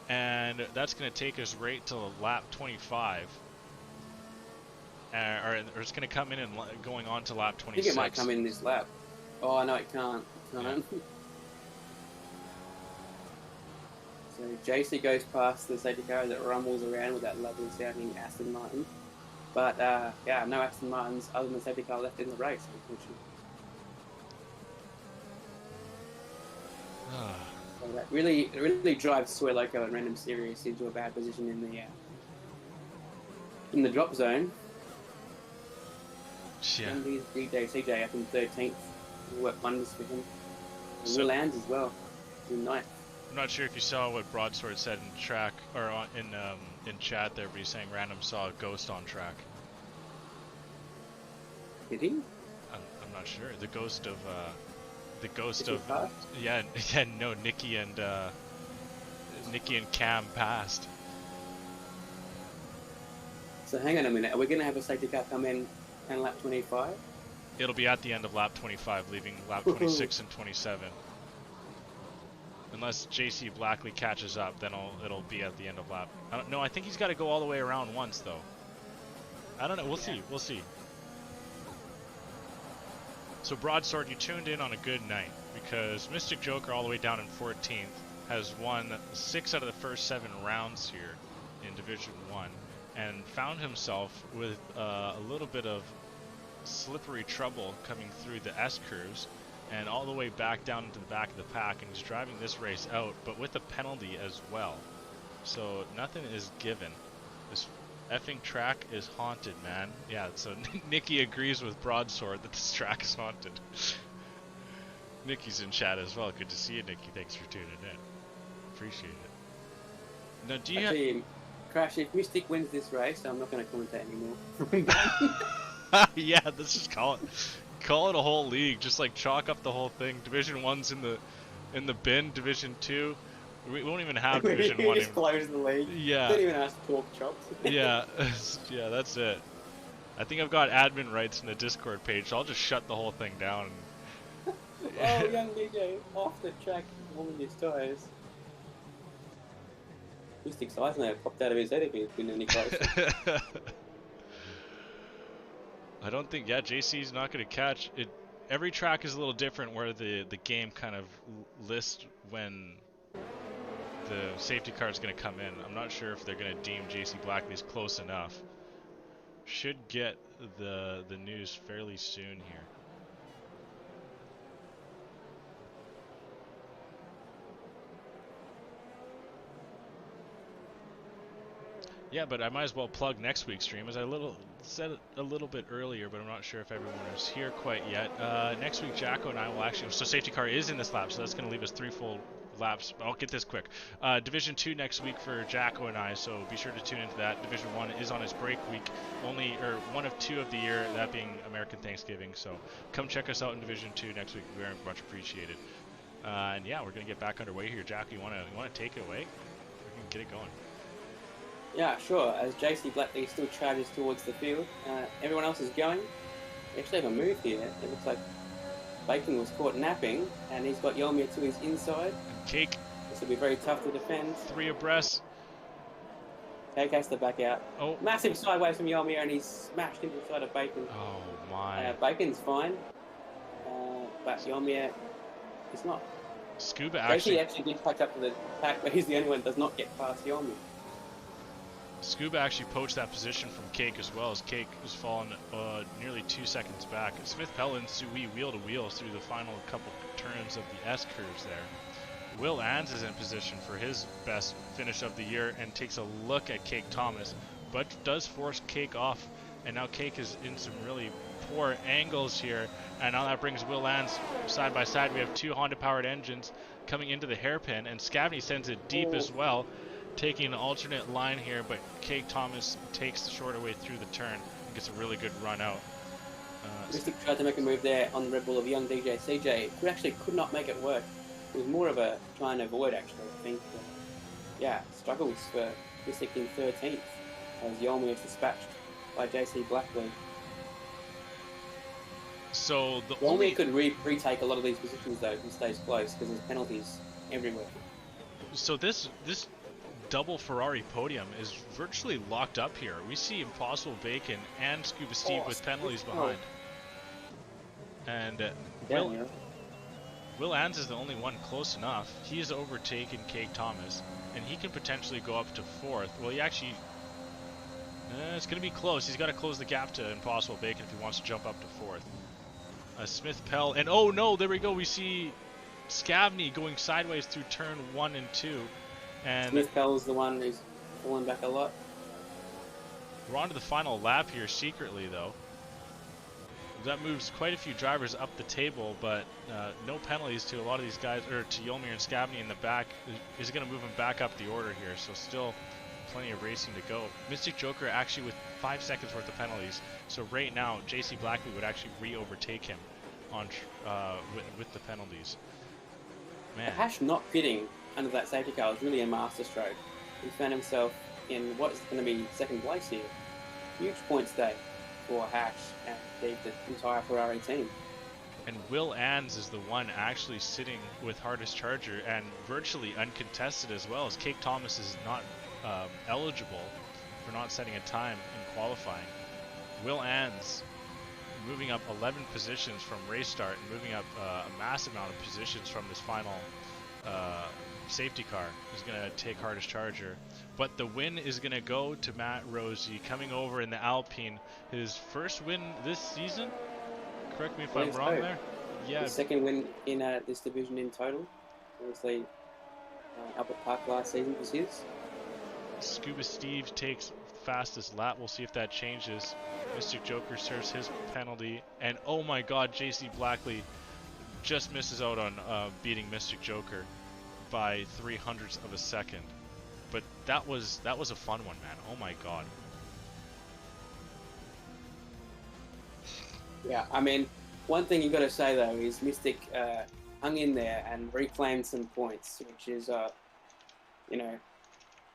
and that's going to take us right to lap 25. Or it's going to come in and going on to lap 26. I think it might come in this lap. Oh, no, it can't. Yeah. So JC goes past the safety car that rumbles around with that lovely sounding Aston Martin. But, yeah, no Aston Martins other than the safety car left in the race, unfortunately. So that really drives Soy Loco and Random Serious into a bad position in the drop zone. Yeah. And CJ up in 13th. Work wonders for him. And Will Lands as well. In 9th. I'm not sure if you saw what Broadsword said in track or in chat there, but he's saying Random saw a ghost on track. Did he? I'm not sure. The ghost of no, Nickyy and Cam passed. So hang on a minute. Are we going to have a safety car come in and lap 25? It'll be at the end of lap 25, leaving lap 26 and 27. Unless JC Blackley catches up, then it'll be at the end of lap. I think he's got to go all the way around once, though. I don't know. We'll see. We'll see. So Broadsword, you tuned in on a good night, because Mystic Joker, all the way down in 14th, has won 6 out of the first 7 rounds here in Division 1, and found himself with a little bit of slippery trouble coming through the S curves and all the way back down into the back of the pack, and he's driving this race out, but with a penalty as well. So nothing is given. This effing track is haunted, man. Yeah, so Nickyy agrees with Broadsword that this track is haunted. Nicky's in chat as well. Good to see you, Nickyy. Thanks for tuning in. Appreciate it. Now, do you actually, Crash, if Mystic wins this race, I'm not going to commentate anymore. Yeah, let's just call it a whole league. Just like chalk up the whole thing. Division 1's in the bin. Division 2, we won't even have Division 1. Just close the league. Yeah. Don't even ask pork chops. Yeah, yeah, that's it. I think I've got admin rights in the Discord page, so I'll just shut the whole thing down. Oh, young DJ off the track, warming his tyres. Mystic's eyes now popped out of his head if he's been any closer. I don't think, JC's not going to catch it. Every track is a little different where the game kind of lists when the safety car is going to come in. I'm not sure if they're going to deem JC Blackley's close enough. Should get the news fairly soon here. Yeah, but I might as well plug next week's stream, as I said it a little bit earlier, but I'm not sure if everyone is here quite yet. Next week, Jacko and I will actually... So safety car is in this lap, so that's going to leave us 3 full laps. I'll get this quick. Division 2 next week for Jacko and I, so be sure to tune into that. Division 1 is on its break week, one of 2 of the year, that being American Thanksgiving. So come check us out in Division 2 next week. Very much appreciated. And yeah, we're going to get back underway here. Jacko, you want to take it away? We can get it going. Yeah, sure. As JC Blackley still charges towards the field, everyone else is going. We actually have a move here. It looks like Bacon was caught napping, and he's got Yolmir to his inside. Cake. This will be very tough to defend. 3 abreast. Cake has to back out. Oh. Massive sideways from Yolmir, and he's smashed into the side of Bacon. Oh, my. Bacon's fine, but Yolmir is not. Scuba actually did catch up to the pack, but he's the only one that does not get past Yolmir. Scuba actually poached that position from Cake as well, as Cake has fallen nearly 2 seconds back. Smith Pell and Sui wheel to wheel through the final couple turns of the S curves there. Will Ans is in position for his best finish of the year and takes a look at Cake Thomas, but does force Cake off, and now Cake is in some really poor angles here, and now that brings Will Ans side by side. We have 2 Honda powered engines coming into the hairpin, and Scavney sends it deep as well, taking an alternate line here, but Cake Thomas takes the shorter way through the turn and gets a really good run out. Mystic tried to make a move there on the Red Bull of young DJ CJ, who actually could not make it work. It was more of a try and avoid, actually, I think. Yeah, struggles for Mystic in 13th, as Yolmi is dispatched by JC Blackley. So the Yolmi could retake a lot of these positions, though, if he stays close, because there's penalties everywhere. So this double Ferrari podium is virtually locked up here. We see Impossible Bacon and Scuba Steve with penalties behind. And Will Ans is the only one close enough. He has overtaken Cake Thomas, and he can potentially go up to 4th. Well, he actually... it's going to be close. He's got to close the gap to Impossible Bacon if he wants to jump up to 4th. Smith Pell, and oh no, there we go. We see Scavney going sideways through turn 1 and 2. And Smith Pell is the one who's falling back a lot. We're on to the final lap here secretly, though. That moves quite a few drivers up the table, but no penalties to a lot of these guys, or to Yolmir and Scavney in the back. Is going to move them back up the order here, so still plenty of racing to go. Mystic Joker actually with 5 seconds worth of penalties, so right now JC Blackley would actually re-overtake him on with the penalties. Man. The Hash not pitting under that safety car was really a masterstroke. He found himself in what is going to be 2nd place here. Huge points day for Hash and the entire Ferrari team. And Will Ans is the one actually sitting with hardest charger and virtually uncontested as well, as Cake Thomas is not eligible for not setting a time in qualifying. Will Ans moving up 11 positions from race start and moving up a massive amount of positions from this final safety car. Is going to take hardest charger. But the win is going to go to Matt Rosie, coming over in the Alpine. His first win this season? Correct me if I'm wrong there. Yeah. His 2nd win in this division in total. Obviously, Albert Park last season was his. Scuba Steve takes fastest lap. We'll see if that changes. Mystic Joker serves his penalty. And oh my god, JC Blackley just misses out on beating Mystic Joker by 0.03 of a second. But that was a fun one, man. Oh my god. Yeah, I mean, one thing you got to say though is Mystic hung in there and reclaimed some points, which is, you know,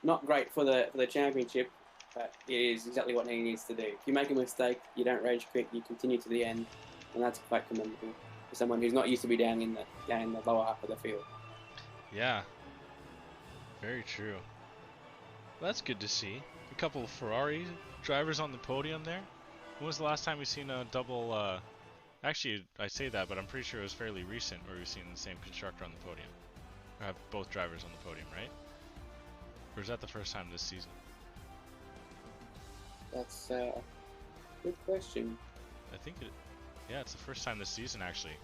not great for the championship, but it is exactly what he needs to do. If you make a mistake, you don't rage quit, you continue to the end, and that's quite commendable for someone who's not used to be down in the lower half of the field. Yeah, very true. Well, that's good to see. A couple of Ferrari drivers on the podium there. When was the last time we've seen a double... Actually, I say that, but I'm pretty sure it was fairly recent where we've seen the same constructor on the podium. Or have both drivers on the podium, right? Or is that the first time this season? That's a good question. I think it... Yeah, it's the first time this season, actually.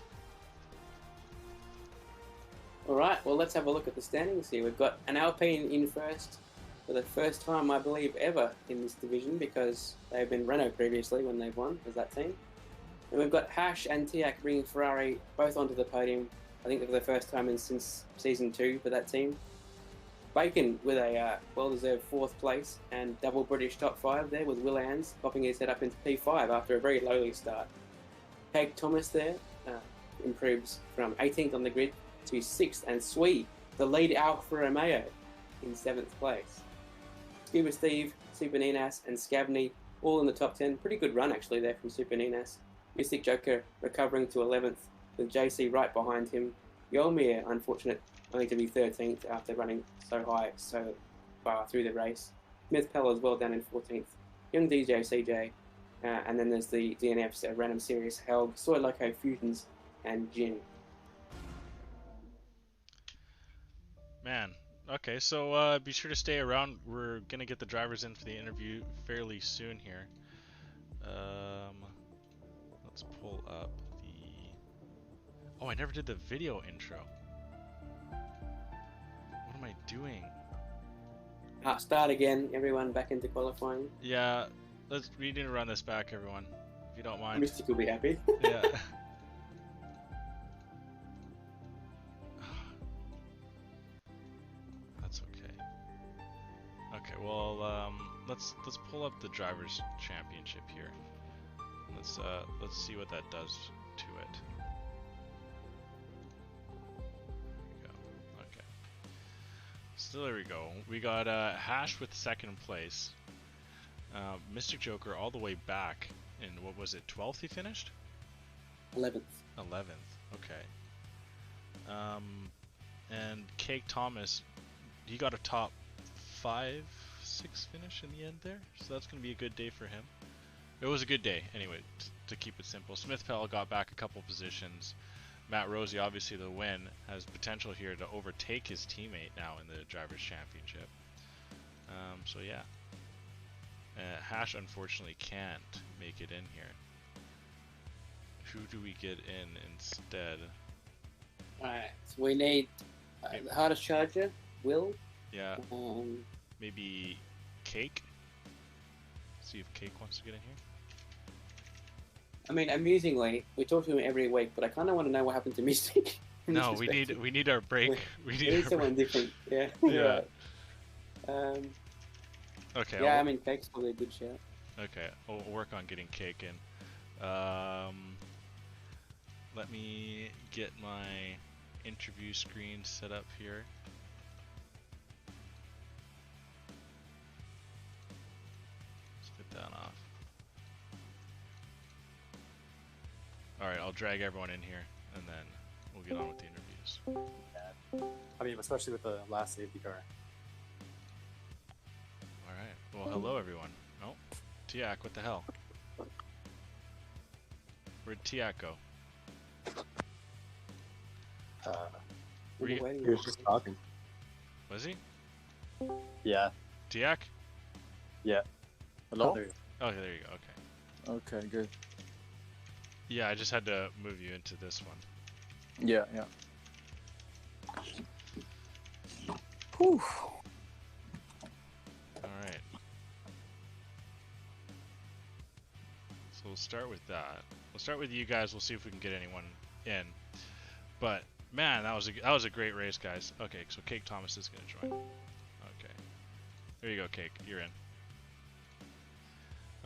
Alright, well let's have a look at the standings here. We've got an Alpine in first for the first time, I believe, ever in this division, because they've been Renault previously when they've won as that team. And we've got Hash and Tiak bringing Ferrari both onto the podium, I think for the first time since Season 2 for that team. Bacon with a well-deserved 4th place and double British top 5 there with Will Ans popping his head up into P5 after a very lowly start. Cake Thomas there improves from 18th on the grid to 6th, and Swee, the lead Alfa Romeo, in 7th place. Scuba Steve, Super Ninas and Scavney all in the top 10. Pretty good run actually there from Super Ninas. Mystic Joker recovering to 11th with JC right behind him. Yolmir, unfortunate only to be 13th after running so high so far through the race. Smith Pell as well down in 14th. Young DJ CJ, and then there's the DNFs, Random Series, Helg, Soy Loco Fusions and Jin. Man, okay, so be sure to stay around. We're gonna get the drivers in for the interview fairly soon here. Let's pull up the... Oh, I never did the video intro. What am I doing? Start again, everyone back into qualifying. Yeah, we need to run this back, everyone, if you don't mind. Mystic will be happy. Yeah. Okay, well, let's pull up the Drivers' Championship here. let's see what that does to it. There we go. Okay. So there we go. We got Hash with second place. Mystic Joker all the way back in, what was it, 12th he finished? 11th. 11th, okay. And Cake Thomas, he got a top 5, 6 finish in the end there, so that's going to be a good day for him. It was a good day, anyway, to keep it simple. Smith Pell got back a couple positions. Matt Rosie, obviously the win, has potential here to overtake his teammate now in the Drivers' Championship. So yeah. Hash unfortunately can't make it in here. Who do we get in instead? Alright, so we need the hardest charger, Will. Yeah. Maybe Cake. See if Cake wants to get in here. I mean, amusingly, we talk to him every week, but I kind of want to know what happened to Mystic. No, we need our break. We need someone different. Yeah. Yeah. Okay. Yeah, I mean, Cake's probably a good shout. Okay, we'll work on getting Cake in. Let me get my interview screen set up here. Let's get that off. Alright, I'll drag everyone in here, and then we'll get on with the interviews. Yeah. I mean, especially with the last safety car. Alright, well hello everyone. Oh, Tiak, what the hell? Where'd Tiak go? He was just talking. Was he? Yeah. Tiak? Yeah. Hello? Oh, there you go. Oh, there you go, okay. Okay, good. Yeah, I just had to move you into this one. Yeah, yeah. Whew. Alright. So we'll start with that. We'll start with you guys, we'll see if we can get anyone in. But man, that was a great race, guys. Okay, so Cake Thomas is gonna join. Okay. There you go, Cake, you're in.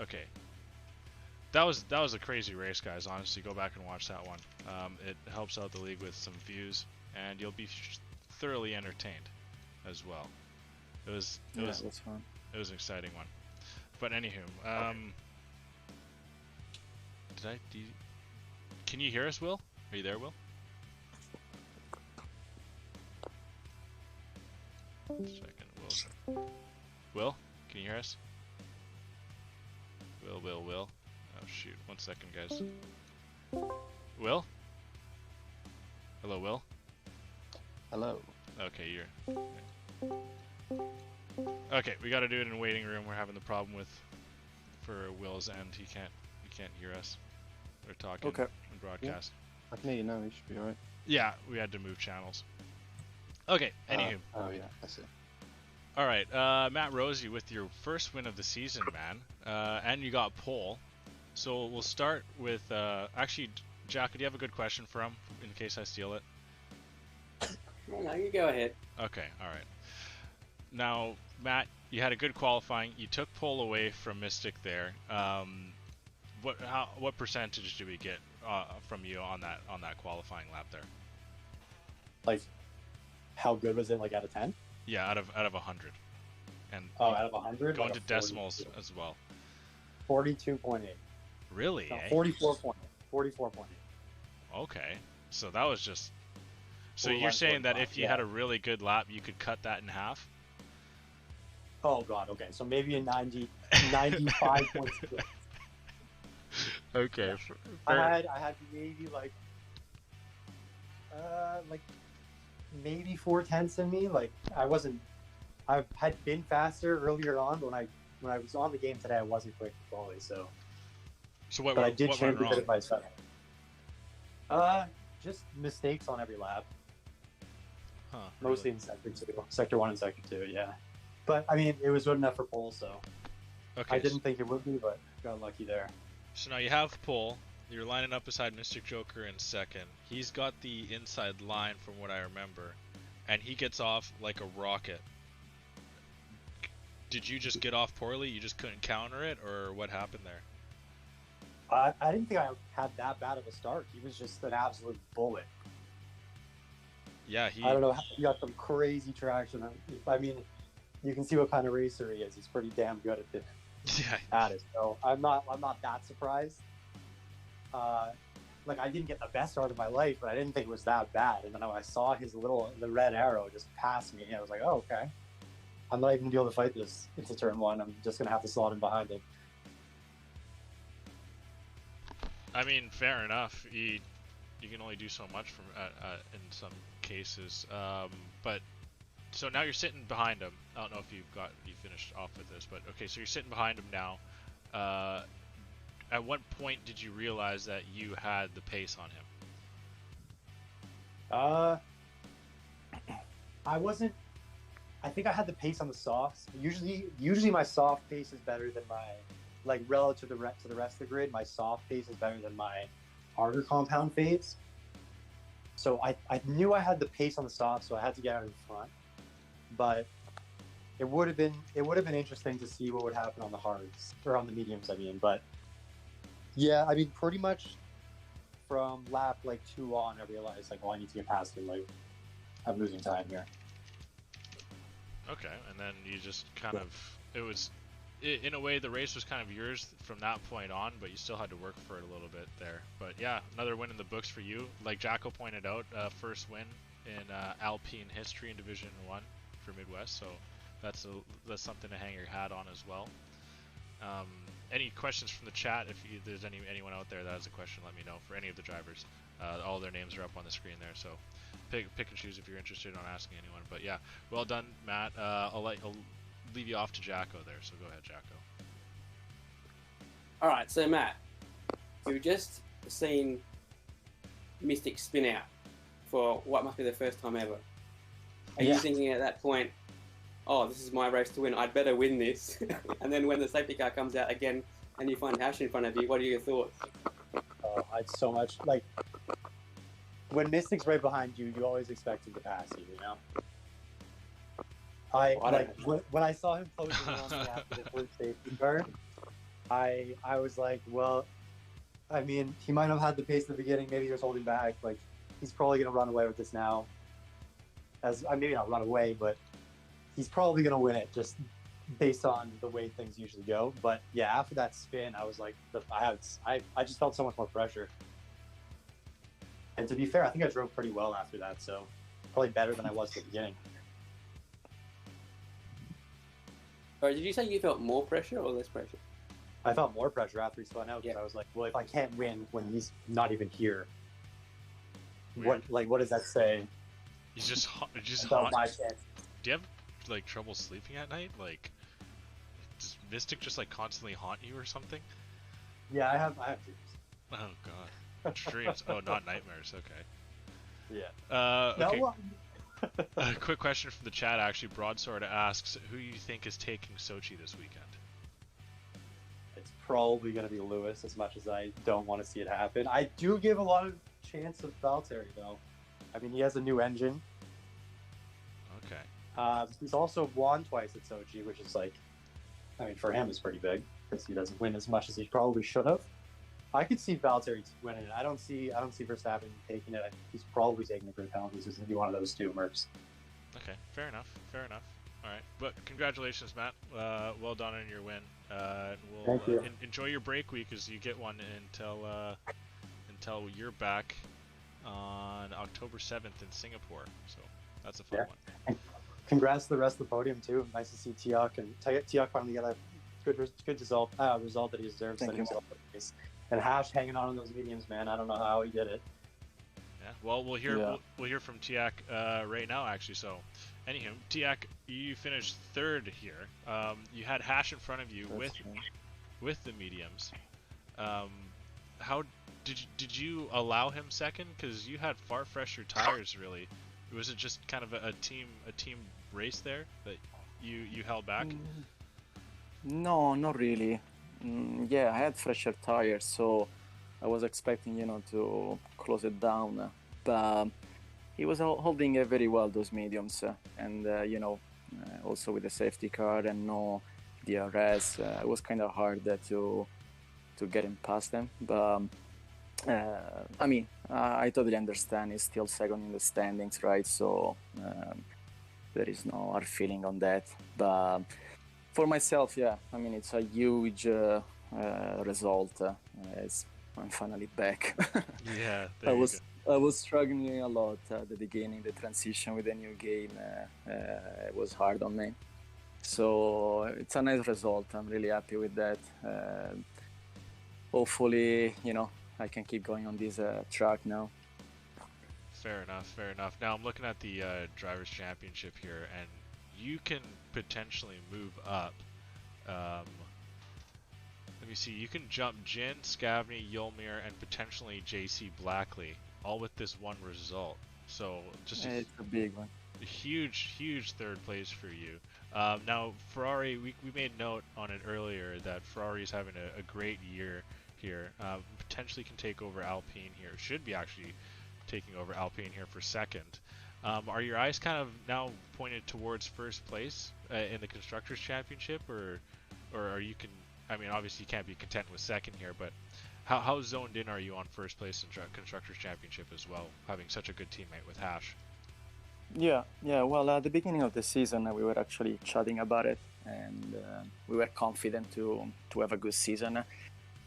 Okay. That was a crazy race, guys. Honestly, go back and watch that one. It helps out the league with some views, and you'll be thoroughly entertained as well. It was fun. It was an exciting one. But anywho, can you hear us, Will? Are you there, Will? Second, Will, can you hear us? Will. Oh shoot, 1 second, guys. Will? Hello, Will? Hello. Okay, okay, we gotta do it in a waiting room. We're having the problem for Will's end. He can't hear us. They're talking and broadcast. I can hear you now, you should be alright. Yeah, we had to move channels. Okay, anywho. Oh yeah, I see. Alright, Matt Rosie with your first win of the season, man. And you got pole. So we'll start with, actually, Jack, do you have a good question for him, in case I steal it? No, you go ahead. Okay, alright. Now, Matt, you had a good qualifying. You took pole away from Mystic there. What percentage do we get from you on that qualifying lap there? Like, how good was it? Like out of 10? Yeah, out of 100. And out of 100. Going like to decimals as well. 42.8. Really? No, eh? 44.8. 44.8. Okay, so that was just. So Full you're line saying that 45, if you had a really good lap, you could cut that in half? Oh god. Okay, so maybe a 95.6. Okay. I had maybe like maybe 4/10 in me. Like I had been faster earlier on, but when I was on the game today, I wasn't quick to quality. So what? But I did what change went a bit wrong? of my setup. Just mistakes on every lap. Huh, Mostly in sector 1 and sector 2. Yeah, but I mean, it was good enough for pole, so Okay. I didn't think it would be, but got lucky there. So now you have pole. You're lining up beside Mystic Joker in second. He's got the inside line from what I remember, and he gets off like a rocket. Did you just get off poorly? You just couldn't counter it, or what happened there? I didn't think I had that bad of a start. He was just an absolute bullet. Yeah, I don't know. He got some crazy traction. I mean, you can see what kind of racer he is. He's pretty damn good at it. So I'm not that surprised. Like I didn't get the best start of my life, but I didn't think it was that bad. And then when I saw the red arrow just pass me, I was like, oh, okay. I'm not even gonna be able to fight this into turn one. I'm just gonna have to slot in behind him. I mean, fair enough. You can only do so much from in some cases. But so now you're sitting behind him. I don't know if you finished off with this, but okay. So you're sitting behind him now. At what point did you realize that you had the pace on him? I wasn't. I think I had the pace on the softs. Usually my soft pace is better than my, like relative to the rest of the grid. My soft pace is better than my harder compound phase. So I knew I had the pace on the soft, so I had to get out in front. But it would have been interesting to see what would happen on the hards or on the mediums. I mean, but yeah, I mean, pretty much from lap like 2 on, I realized like, oh, I need to get past him. Like, I'm losing time here. Okay, and then you just kind of, it was, in a way, the race was kind of yours from that point on, but you still had to work for it a little bit there. But yeah, another win in the books for you. Like Jacko pointed out, first win in Alpine history in Division 1 for Midwest, so that's something to hang your hat on as well. Any questions from the chat? If there's anyone out there that has a question, let me know for any of the drivers. All their names are up on the screen there, so pick and choose if you're interested in asking anyone. But yeah, well done, Matt. I'll leave you off to Jacko there, so go ahead, Jacko. All right, so Matt, you've just seen Mystic spin out for what must be the first time ever. Are you thinking at that point, oh, this is my race to win, I'd better win this? And then when the safety car comes out again and you find Hash in front of you, what are your thoughts? Oh, I'd so much, like, when Mystic's right behind you, you always expect him to pass you, you know? When I saw him closing on me after the first safety car, I was like, well, I mean, he might have had the pace at the beginning, maybe he was holding back, like, he's probably going to run away with this now. Maybe not run away, but he's probably going to win it just based on the way things usually go. But yeah, after that spin, I was like, I just felt so much more pressure. And to be fair, I think I drove pretty well after that, so probably better than I was at the beginning. Or did you say you felt more pressure or less pressure? I felt more pressure after he spun out because I was like, well, if I can't win when he's not even here, what does that say? He's just hot. My chance. Do you have like trouble sleeping at night? Like, does Mystic just like constantly haunt you or something? Yeah, I have dreams. Oh god, dreams. Oh, not nightmares. Okay. Yeah. Okay. No. A quick question from the chat. Actually, Broadsword asks, who you think is taking Sochi this weekend? It's probably going to be Lewis, as much as I don't want to see it happen. I do give a lot of chance of Valtteri, though. I mean, he has a new engine. Okay. He's also won twice at Sochi, which is like, I mean, for him, it's pretty big because he doesn't win as much as he probably should have. I could see Valtteri winning it. I don't see Verstappen taking it. I think he's probably taking the grid penalties. He's going to be one of those two, Mercs. Okay, fair enough. All right, but congratulations, Matt. Well done on your win. We'll Thank you. Enjoy your break week as you get one until you're back on October 7th in Singapore. So that's a fun one. And congrats to the rest of the podium too. Nice to see Tiak and Tiak finally got a good result that he deserves. Thank you. And Hash hanging on those mediums, man. I don't know how he did it. Yeah. Well, we'll hear from Tiak right now, actually. So, anywho, Tiak, you finished third here. You had Hash in front of you with the mediums. How did you allow him second? Because you had far fresher tires, really. Was it just kind of a team race there that you held back? No, not really. Yeah, I had fresher tires, so I was expecting, to close it down. But he was holding very well those mediums, and also with the safety car and no DRS, it was kind of hard to getting past them. But I mean, I totally understand. He's still second in the standings, right? So there is no hard feeling on that. But for myself, yeah, I mean, it's a huge result. I'm finally back. Yeah, I was struggling a lot at the beginning. The transition with the new game it was hard on me. So it's a nice result. I'm really happy with that. Hopefully, I can keep going on this track now. Fair enough. Now I'm looking at the Drivers' Championship here, and you can potentially move up. Let me see. You can jump Jin, Scavney, Yulmir, and potentially JC Blackley, all with this one result. So just it's a big one. A huge third place for you. Now Ferrari, we made note on it earlier that Ferrari is having a great year here. Potentially can take over Alpine here. Should be actually taking over Alpine here for second. Are your eyes kind of now pointed towards first place in the Constructors Championship, or are you can? I mean, obviously you can't be content with second here, but how zoned in are you on first place in Constructors Championship as well, having such a good teammate with Hash? Yeah. Well, at the beginning of the season, we were actually chatting about it, and we were confident to have a good season.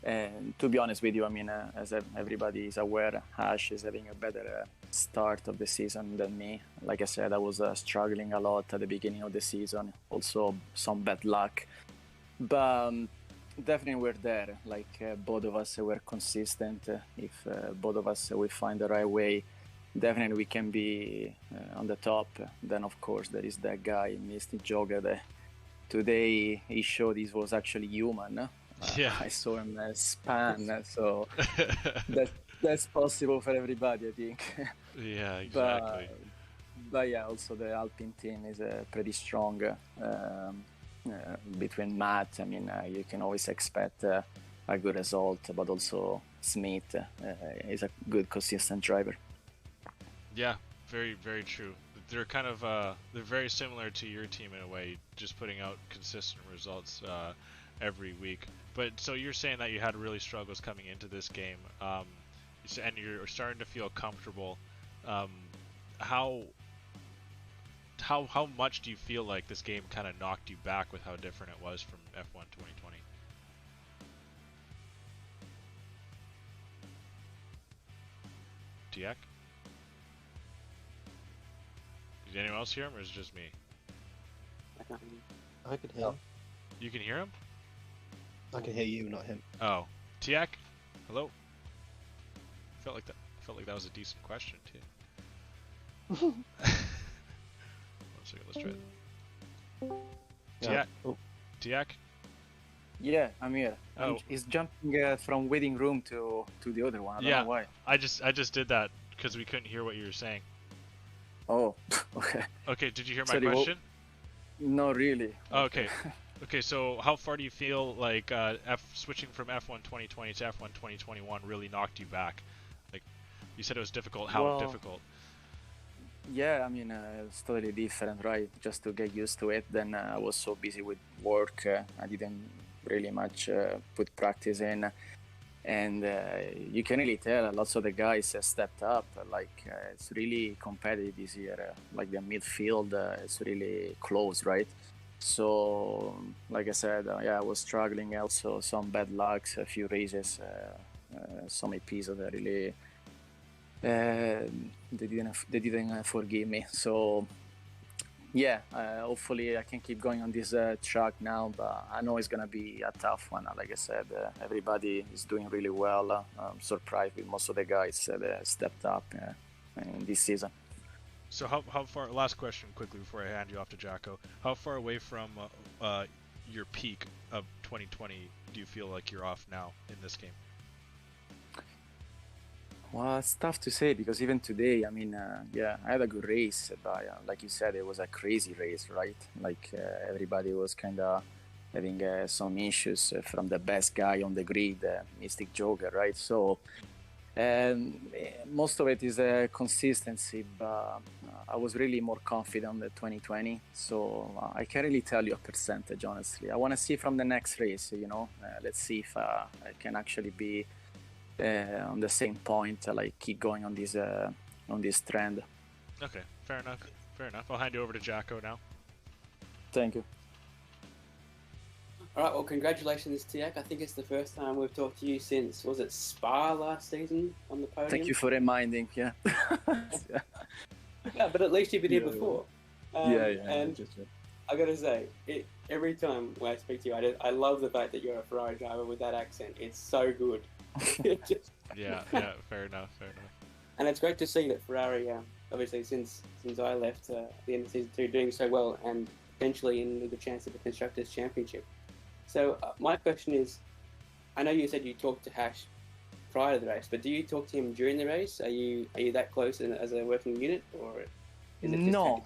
And to be honest with you, I mean, as everybody is aware, Hash is having a better start of the season than me. Like I said, I was struggling a lot at the beginning of the season. Also, some bad luck. But definitely we're there. Like, both of us were consistent. If both of us we find the right way, definitely we can be on the top. Then, of course, there is that guy, Mystic Joker. Today, he showed he was actually human. Yeah, I saw him span, so that's possible for everybody, I think. Yeah, exactly. But yeah, also the Alpine team is pretty strong. Between Matt, I mean, you can always expect a good result, but also Smith is a good, consistent driver. Yeah, very true. They're kind of they're very similar to your team in a way, just putting out consistent results every week. But so you're saying that you had really struggles coming into this game, and you're starting to feel comfortable. How much do you feel like this game kind of knocked you back with how different it was from F1 2020? Tiak? Did anyone else hear him, or is it just me? I can hear him. You can hear him? I can hear you, not him. Oh, Tiak, hello. Felt like that was a decent question too. One second, let's try it. Yeah. Tiak, Tiak. Yeah, I'm here. Oh. He's jumping from waiting room to the other one. I don't know why. I just did that because we couldn't hear what you were saying. Oh, okay. Okay, did you hear my Sorry, question? No, really. Okay. Okay, so how far do you feel like switching from F1 2020 to F1 2021 really knocked you back? Like, you said it was difficult. How difficult? Yeah, I mean, it's totally different, right? Just to get used to it. Then I was so busy with work, I didn't really much put practice in. And you can really tell lots of the guys stepped up. Like, it's really competitive this year. Like, the midfield is really close, right? So, like I said, yeah, I was struggling. Also, some bad lucks, a few races, some episodes that really they didn't forgive me. So, yeah, hopefully I can keep going on this track now. But I know it's gonna be a tough one. Like I said, everybody is doing really well. I'm surprised with most of the guys that stepped up in this season. So how far? Last question quickly before I hand you off to Jacko. How far away from your peak of 2020 do you feel like you're off now in this game? Well, it's tough to say because even today, I mean, yeah, I had a good race, but like you said, it was a crazy race, right? Like everybody was kind of having some issues from the best guy on the grid, Mystic Joker, right? So Most of it is consistency, but I was really more confident in 2020, so I can't really tell you a percentage, honestly. I want to see from the next race, let's see if I can actually be on the same point, like keep going on this trend. Okay, fair enough. Fair enough. I'll hand you over to Jacko now. Thank you. All right, well, congratulations, Tiak. I think it's the first time we've talked to you since, was it Spa last season on the podium? Thank you for reminding, yeah. Yeah, but at least you've been here before. And just, I gotta say, every time when I speak to you, I love the fact that you're a Ferrari driver with that accent. It's so good. Yeah, fair enough. And it's great to see that Ferrari, obviously since I left at the end of season 2, doing so well and potentially in the chance of the Constructors Championship. So my question is, I know you said you talked to Hash prior to the race, but do you talk to him during the race? Are you that close as a working unit, or is it just no,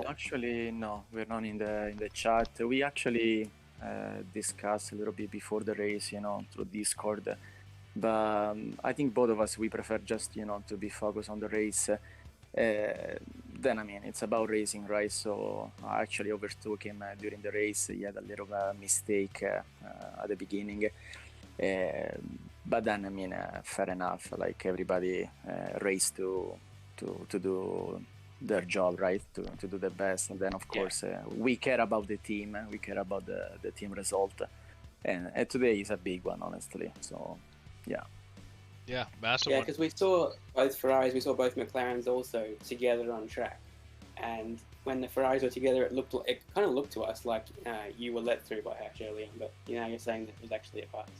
actually no. We're not in the chat. We actually discussed a little bit before the race, through Discord. But I think both of us, we prefer just to be focused on the race. Then it's about racing, right? So I actually overtook him during the race. He had a little mistake at the beginning, but then fair enough. Like everybody raced to do their job, right? To do the best, and then of course we care about the team. We care about the team result, and today is a big one, honestly. So yeah. Yeah, massive. Yeah, because we saw both Ferraris, we saw both McLarens also together on track, and when the Ferraris were together, it kind of looked to us like you were let through by Hash early on, but you're saying that it was actually a pass.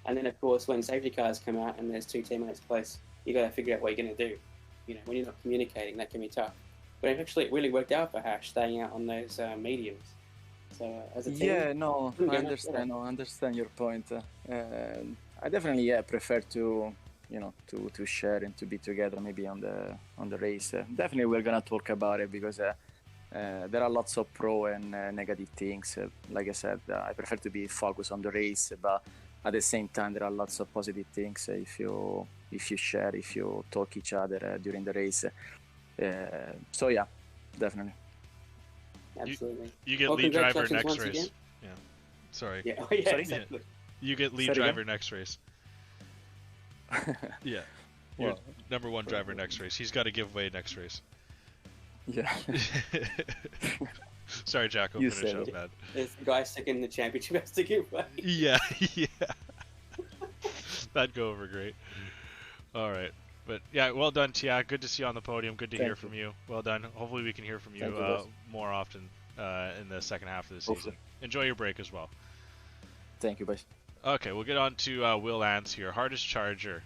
And then of course, when safety cars come out and there's 2 teammates close, you got to figure out what you're going to do. When you're not communicating, that can be tough. But actually, it really worked out for Hash staying out on those mediums. So as a team, I understand. I understand your point. I definitely prefer to to share and to be together maybe on the race. Definitely we're gonna talk about it because there are lots of pro and negative things. Like I said, I prefer to be focused on the race, but at the same time there are lots of positive things if you share, if you talk each other during the race. So yeah, definitely. Absolutely. You get lead driver next race. Again. Yeah. Sorry. Yeah. Sorry? Exactly. You get lead driver next race. Yeah. You're number 1 driver next race. He's got to give away next race. Yeah. Sorry, Jacko. Finish up, man. There's the guy second in the championship has to give away. Yeah. That'd go over great. All right. But yeah, well done, Tia. Good to see you on the podium. Good to hear from you. Well done. Hopefully we can hear from you more often in the second half of the season. Enjoy your break as well. Thank you, boys. Okay, we'll get on to Will Ans here. Hardest charger.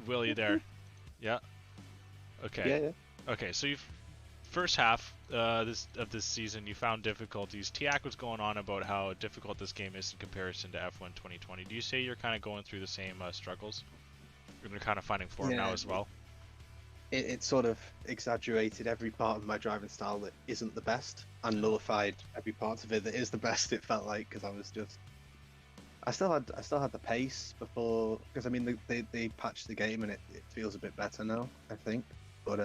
Will, you there? Yeah? Okay. Yeah. Okay, so first half of this season, you found difficulties. Tiak was going on about how difficult this game is in comparison to F1 2020. Do you say you're kind of going through the same struggles? You're kind of finding form now as well? It sort of exaggerated every part of my driving style that isn't the best and nullified every part of it that is the best, it felt like, because I still had the pace before, because they patched the game and it feels a bit better now, I think. But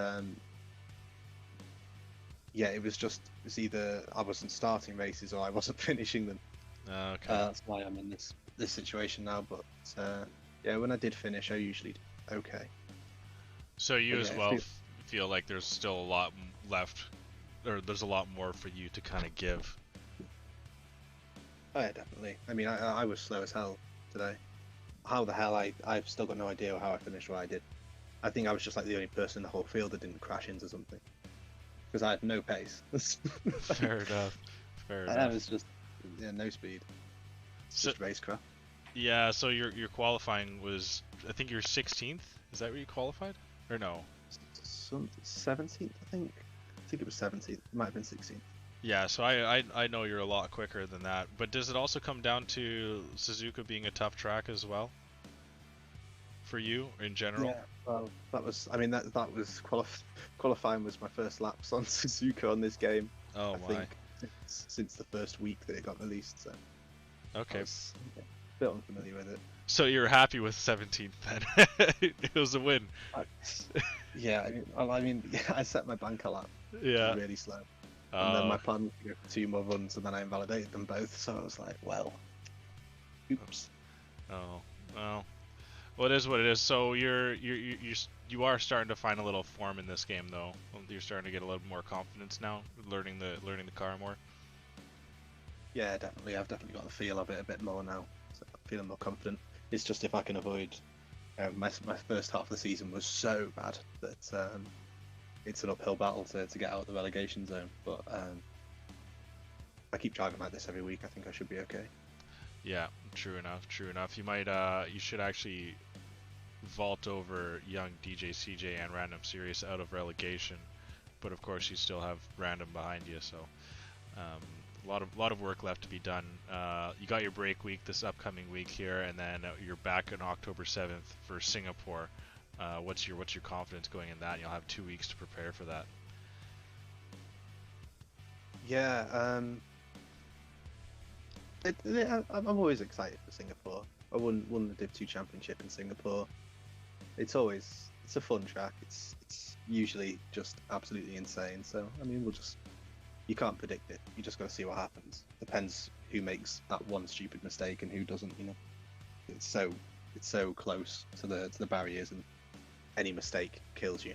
it was either I wasn't starting races or I wasn't finishing them. Okay. That's why I'm in this situation now. But when I did finish, I usually did okay. So you feel like there's still a lot left, or there's a lot more for you to kind of give. Oh yeah, definitely. I was slow as hell today. How the hell I've still got no idea how I finished what I did. I think I was just like the only person in the whole field that didn't crash into something. Because I had no pace. Fair enough. That was just no speed. It's just racecraft. Yeah, so your qualifying was, I think you're 16th? Is that where you qualified? Or no? 17th, I think. I think it was 17th. It might have been 16th. Yeah, so I know you're a lot quicker than that. But does it also come down to Suzuka being a tough track as well? For you, in general? Yeah, well, that was qualifying was my first laps on Suzuka on this game. Oh, I think since the first week that it got released, so okay. I was a bit unfamiliar with it. So you're happy with 17th then? It was a win. Yeah, I mean, I set my bank a lot. Yeah. Really slow. And then my plan was to go for 2 more runs, and then I invalidated them both. So I was like, well, oops. Oh, well, it is what it is. So you are starting to find a little form in this game, though. You're starting to get a little more confidence now, learning the car more. Yeah, definitely. I've definitely got the feel of it a bit more now. So I'm feeling more confident. It's just if I can avoid. My first half of the season was so bad that it's an uphill battle to get out of the relegation zone. But if I keep driving like this every week, I think I should be okay. Yeah, true enough. True enough. You might you should actually vault over young DJ CJ and Random Serious out of relegation, but of course you still have Random behind you, so a lot of work left to be done. You got your break week this upcoming week here, and then you're back on October 7th for Singapore. What's your confidence going in that? And you'll have 2 weeks to prepare for that. Yeah, I'm always excited for Singapore. I won the Div 2 Championship in Singapore. It's a fun track. It's usually just absolutely insane. So I mean, you can't predict it. You just got to see what happens. Depends who makes that one stupid mistake and who doesn't. You know, it's so close to the barriers, and any mistake kills you.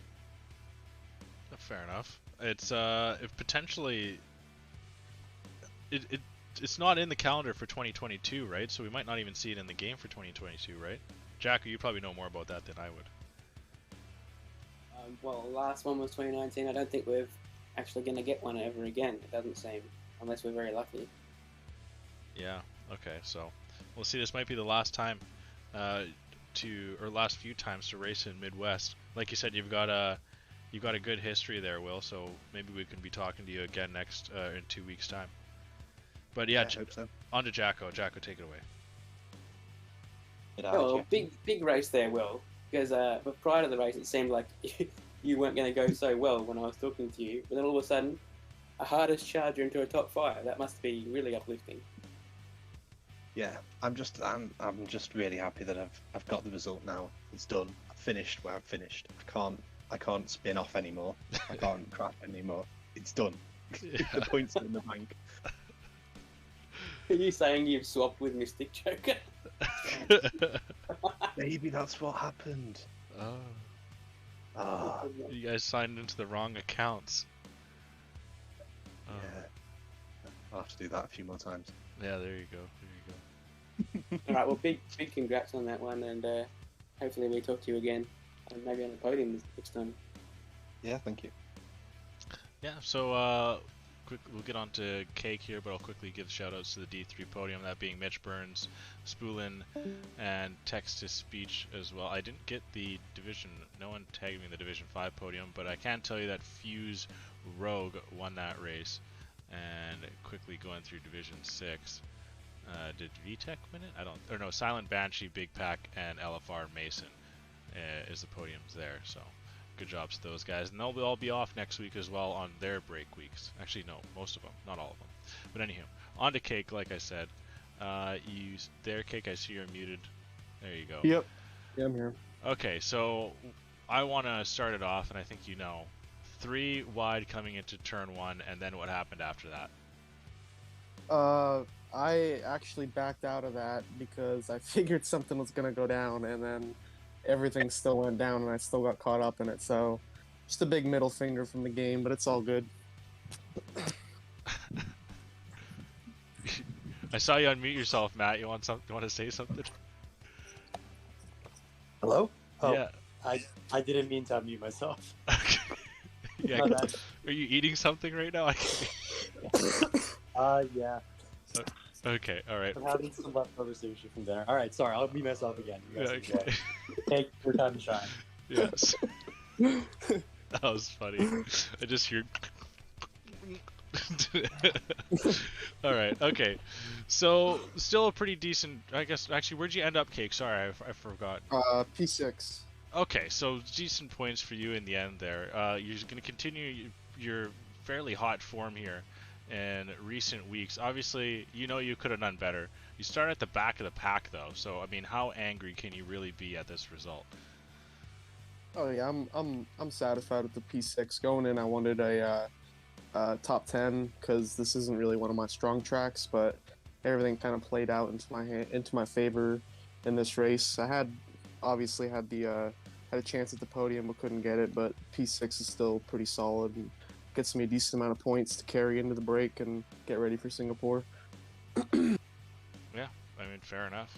Fair enough. It's if potentially it's not in the calendar for 2022, right? So we might not even see it in the game for 2022, right? Jack, you probably know more about that than I would. Well, the last one was 2019. I don't think we're actually going to get one ever again. It doesn't seem, unless we're very lucky. Yeah. Okay. So we'll see. This might be the last time, last few times to race in Midwest. Like you said, you've got a good history there, Will. So maybe we can be talking to you again next in 2 weeks' time. But yeah, I hope so. On to Jacko. Jacko, take it away. Well, big race there, Will. Because but prior to the race, it seemed like you weren't going to go so well when I was talking to you. But then all of a sudden, a hardest charger into a top 5. That must be really uplifting. Yeah, I'm just really happy that I've got the result now. It's done. I've finished where I've finished. I can't spin off anymore. I can't crash anymore. It's done. Yeah. The points are in the bank. Are you saying you've swapped with Mystic Joker? Maybe that's what happened. Oh. You guys signed into the wrong accounts. Yeah. I'll have to do that a few more times. Yeah, there you go. All right, well, big congrats on that one, and hopefully we talk to you again, and maybe on the podium next time. Yeah, thank you. Yeah, so we'll get on to Cake here, but I'll quickly give shout-outs to the D3 podium, that being Mitch Burns, Spoolin, and Text-to-Speech as well. I didn't get the Division, no one tagged me in the Division 5 podium, but I can tell you that Fuse Rogue won that race. And quickly going through Division 6, did VTech win it? Silent Banshee, Big Pack, and LFR Mason is the podiums there, so good jobs to those guys. And they'll all be off next week as well on their break weeks. Actually, no, most of them, not all of them. But anywho, on to Cake, like I said. Cake, I see you're muted. There you go. Yep. Yeah, I'm here. Okay, so I want to start it off, and I think you know. 3 wide coming into turn 1, and then what happened after that? I actually backed out of that because I figured something was going to go down, and then everything still went down, and I still got caught up in it. So just a big middle finger from the game, but it's all good. I saw you unmute yourself, Matt. You want to say something? Hello? Oh, Yeah. I didn't mean to unmute myself. Yeah. Are you eating something right now? Yeah. Okay, alright. I'm having some leftover sushi from dinner. Alright, sorry, I'll mute myself again. You guys Okay. Take your time to shine. Yes. That was funny. I just hear... Alright, okay. So, still a pretty decent... I guess, actually, where'd you end up, Cake? Sorry, I forgot. P6. Okay, so decent points for you in the end there. You're going to continue your fairly hot form here in recent weeks. Obviously, you know you could have done better. You start at the back of the pack though, so I mean, how angry can you really be at this result? Oh yeah, I'm satisfied with the P6 going in. I wanted a top 10 because this isn't really one of my strong tracks, but everything kind of played out into my favor in this race. I had a chance at the podium but couldn't get it, but P6 is still pretty solid and gets me a decent amount of points to carry into the break and get ready for Singapore. Yeah, I mean, fair enough.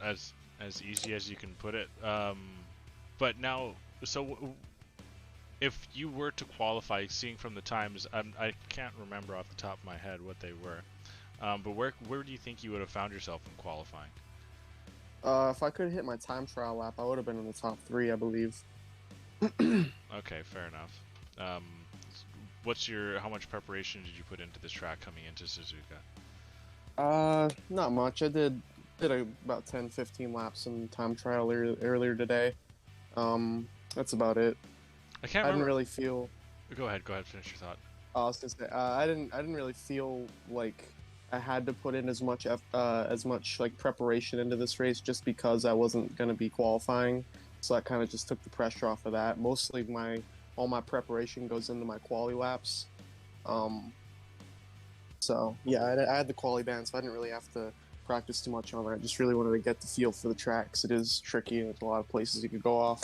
As easy as you can put it. But now, so if you were to qualify, seeing from the times, I can't remember off the top of my head what they were. But where do you think you would have found yourself in qualifying? If I could have hit my time trial lap, I would have been in the top 3, I believe. Okay, fair enough. How much preparation did you put into this track coming into Suzuka? Not much. I did about 10-15 laps in time trial earlier today. That's about it. I can't remember. I didn't really feel. Go ahead. Finish your thought. I was gonna say I didn't really feel like I had to put in as much like preparation into this race just because I wasn't gonna be qualifying. So that kind of just took the pressure off of that. Mostly all my preparation goes into my quali laps. So yeah, I had the quali band, so I didn't really have to practice too much on that. I just really wanted to get the feel for the track 'cause it is tricky and there's a lot of places you could go off.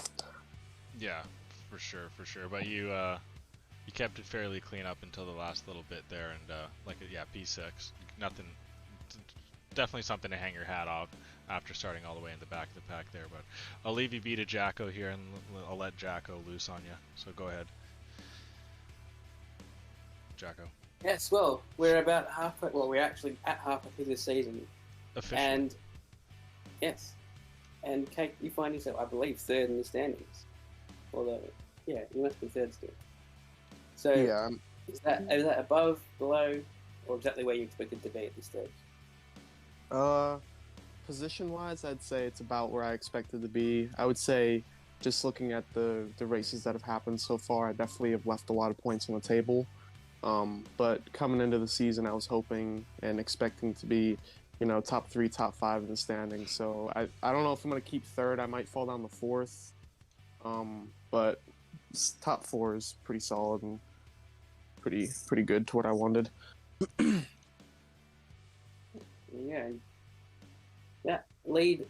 Yeah, for sure. But you kept it fairly clean up until the last little bit there, and P6, nothing. Definitely something to hang your hat off after starting all the way in the back of the pack there. But I'll leave you be to Jacko here, and I'll let Jacko loose on you. So go ahead, Jacko. Yes, well, we're about halfway. Well, we're actually at halfway through the season. Officially. And yes, and Kate, you find yourself, I believe, third in the standings. Although, yeah, you must be third still. So, Yeah. is that above, below, or exactly where you expected to be at this stage? Position-wise, I'd say it's about where I expected to be. I would say, just looking at the races that have happened so far, I definitely have left a lot of points on the table. But coming into the season, I was hoping and expecting to be, top 3, top 5 in the standings. So I don't know if I'm going to keep third. I might fall down to 4th. But top 4 is pretty solid and pretty good to what I wanted. Yeah, lead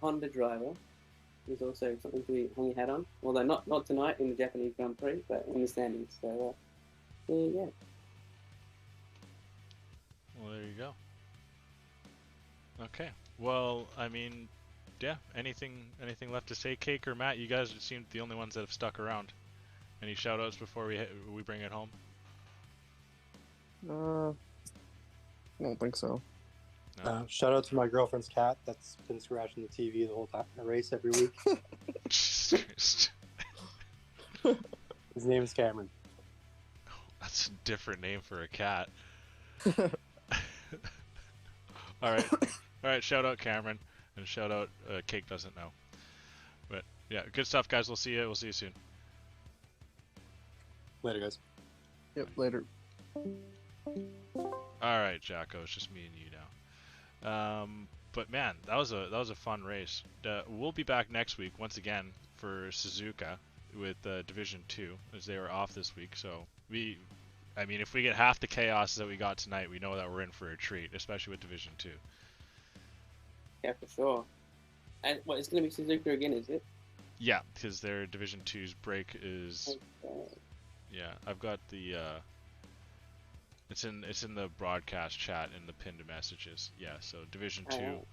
Honda driver is also something to hang your hat on. Although not tonight in the Japanese Grand Prix, but in the standings. So yeah. Well, there you go. Okay. Well, I mean, yeah. Anything left to say, Cake or Matt? You guys seem the only ones that have stuck around. Any shout-outs before we bring it home? I don't think so. No? Shout out to my girlfriend's cat that's been scratching the TV the whole time I race every week. Jesus Christ. His name is Cameron. That's a different name for a cat. All right. Shout out Cameron, and shout out Cake doesn't know. But yeah, good stuff, guys. We'll see you soon. Later, guys. Yep, later. All right, Jacko. It's just me and you now. But man, that was a fun race. We'll be back next week once again for Suzuka with Division 2 as they were off this week. So if we get half the chaos that we got tonight, we know that we're in for a treat, especially with Division 2. Yeah, for sure. And it's going to be Suzuka again, is it? Yeah, because their Division 2's break is. Okay. Yeah, I've got the. It's in the broadcast chat in the pinned messages. Yeah, so Division 2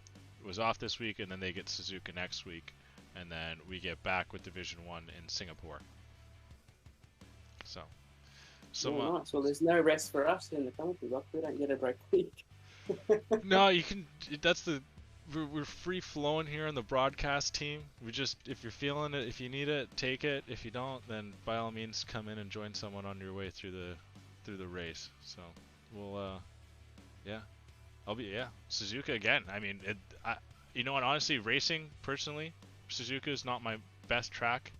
was off this week, and then they get Suzuka next week, and then we get back with Division 1 in Singapore. So nice. Well, there's no rest for us in the country. We don't get a break week. No, you can. We're free flowing here on the broadcast team. We just, if you're feeling it, if you need it, take it. If you don't, then by all means come in and join someone on your way through the race. So we'll Suzuka again. I mean, and honestly, racing personally, Suzuka is not my best track.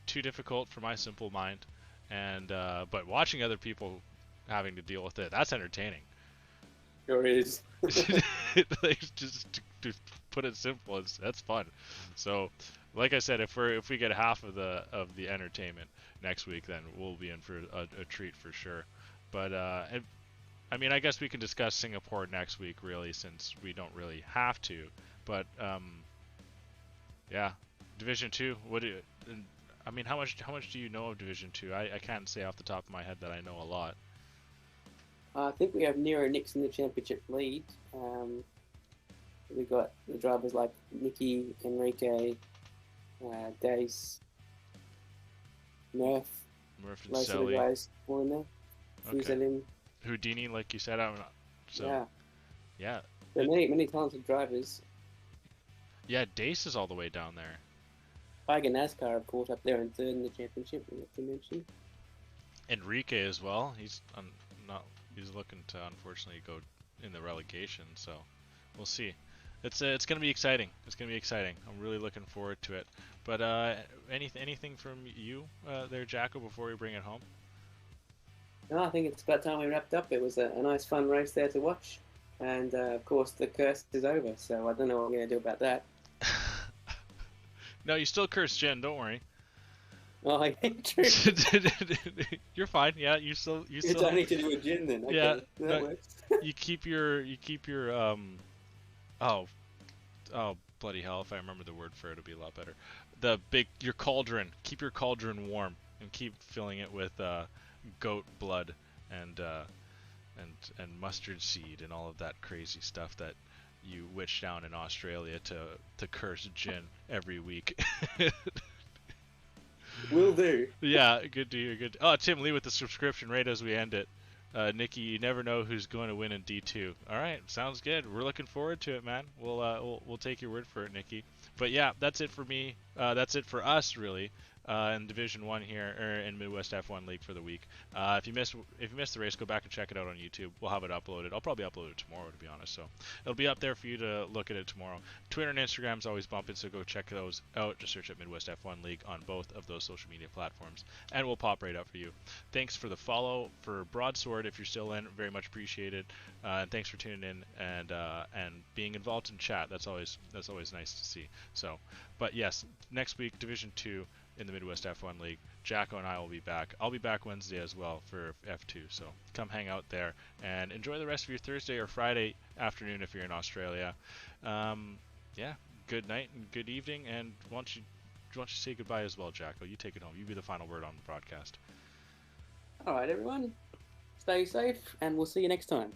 Too difficult for my simple mind, and but watching other people having to deal with it. That's entertaining. Sure is. Like, just to put it simple, that's fun. So, like I said, if we get half of the entertainment next week, then we'll be in for a treat for sure. But I mean, I guess we can discuss Singapore next week, really, since we don't really have to. But yeah, Division 2. I mean, how much do you know of Division 2? I can't say off the top of my head that I know a lot. I think we have Nero Nicks in the championship lead. We got the drivers like Nickyy, Enrique, Dace, Murph. Murph and Most of the Selly. guys all in there. Okay. Fuselin. Houdini, like you said, I'm not. So Yeah. yeah. There are many talented drivers. Yeah, Dace is all the way down there. Tiger NASCAR have caught up there in third in the championship, not to mention. Enrique as well. He's He's looking to unfortunately go in the relegation. So we'll see. It's gonna be exciting. It's gonna be exciting. I'm really looking forward to it. But anything from you there, Jacko, before we bring it home? No, I think it's about time we wrapped up. It was a nice, fun race there to watch. And, of course, the curse is over, so I don't know what I'm going to do about that. No, you still curse Jen, don't worry. Oh, yeah, true. You're fine. Yeah, you still It's only to do with Jen then. Okay, Yeah, that no, works. you keep your oh bloody hell, if I remember the word for it, it'll be a lot better. Your cauldron. Keep your cauldron warm and keep filling it with goat blood and mustard seed and all of that crazy stuff that you witch down in Australia to curse Jin every week. Will do. Yeah, good to hear. Good. Oh, Tim Lee with the subscription right as we end it. Nickyy, you never know who's going to win in D2. All right, sounds good. We're looking forward to it, man. We'll take your word for it, Nickyy. But yeah, that's it for me. That's it for us, really. In Division 1 here, or in Midwest F1 League for the week. If you missed the race, go back and check it out on YouTube. We'll have it uploaded. I'll probably upload it tomorrow, to be honest. So it'll be up there for you to look at it tomorrow. Twitter and Instagram's always bumping, so go check those out. Just search up Midwest F1 League on both of those social media platforms, and we'll pop right up for you. Thanks for the follow for Broadsword. If you're still in, very much appreciated. And thanks for tuning in and being involved in chat. That's always nice to see. So, but yes, next week Division 2. In the Midwest F1 League. Jacko and I will be back. I'll be back Wednesday as well for F2, so come hang out there and enjoy the rest of your Thursday or Friday afternoon if you're in Australia. Yeah, good night and good evening, and why don't you say goodbye as well, Jacko? You take it home. You be the final word on the broadcast. All right, everyone. Stay safe, and we'll see you next time.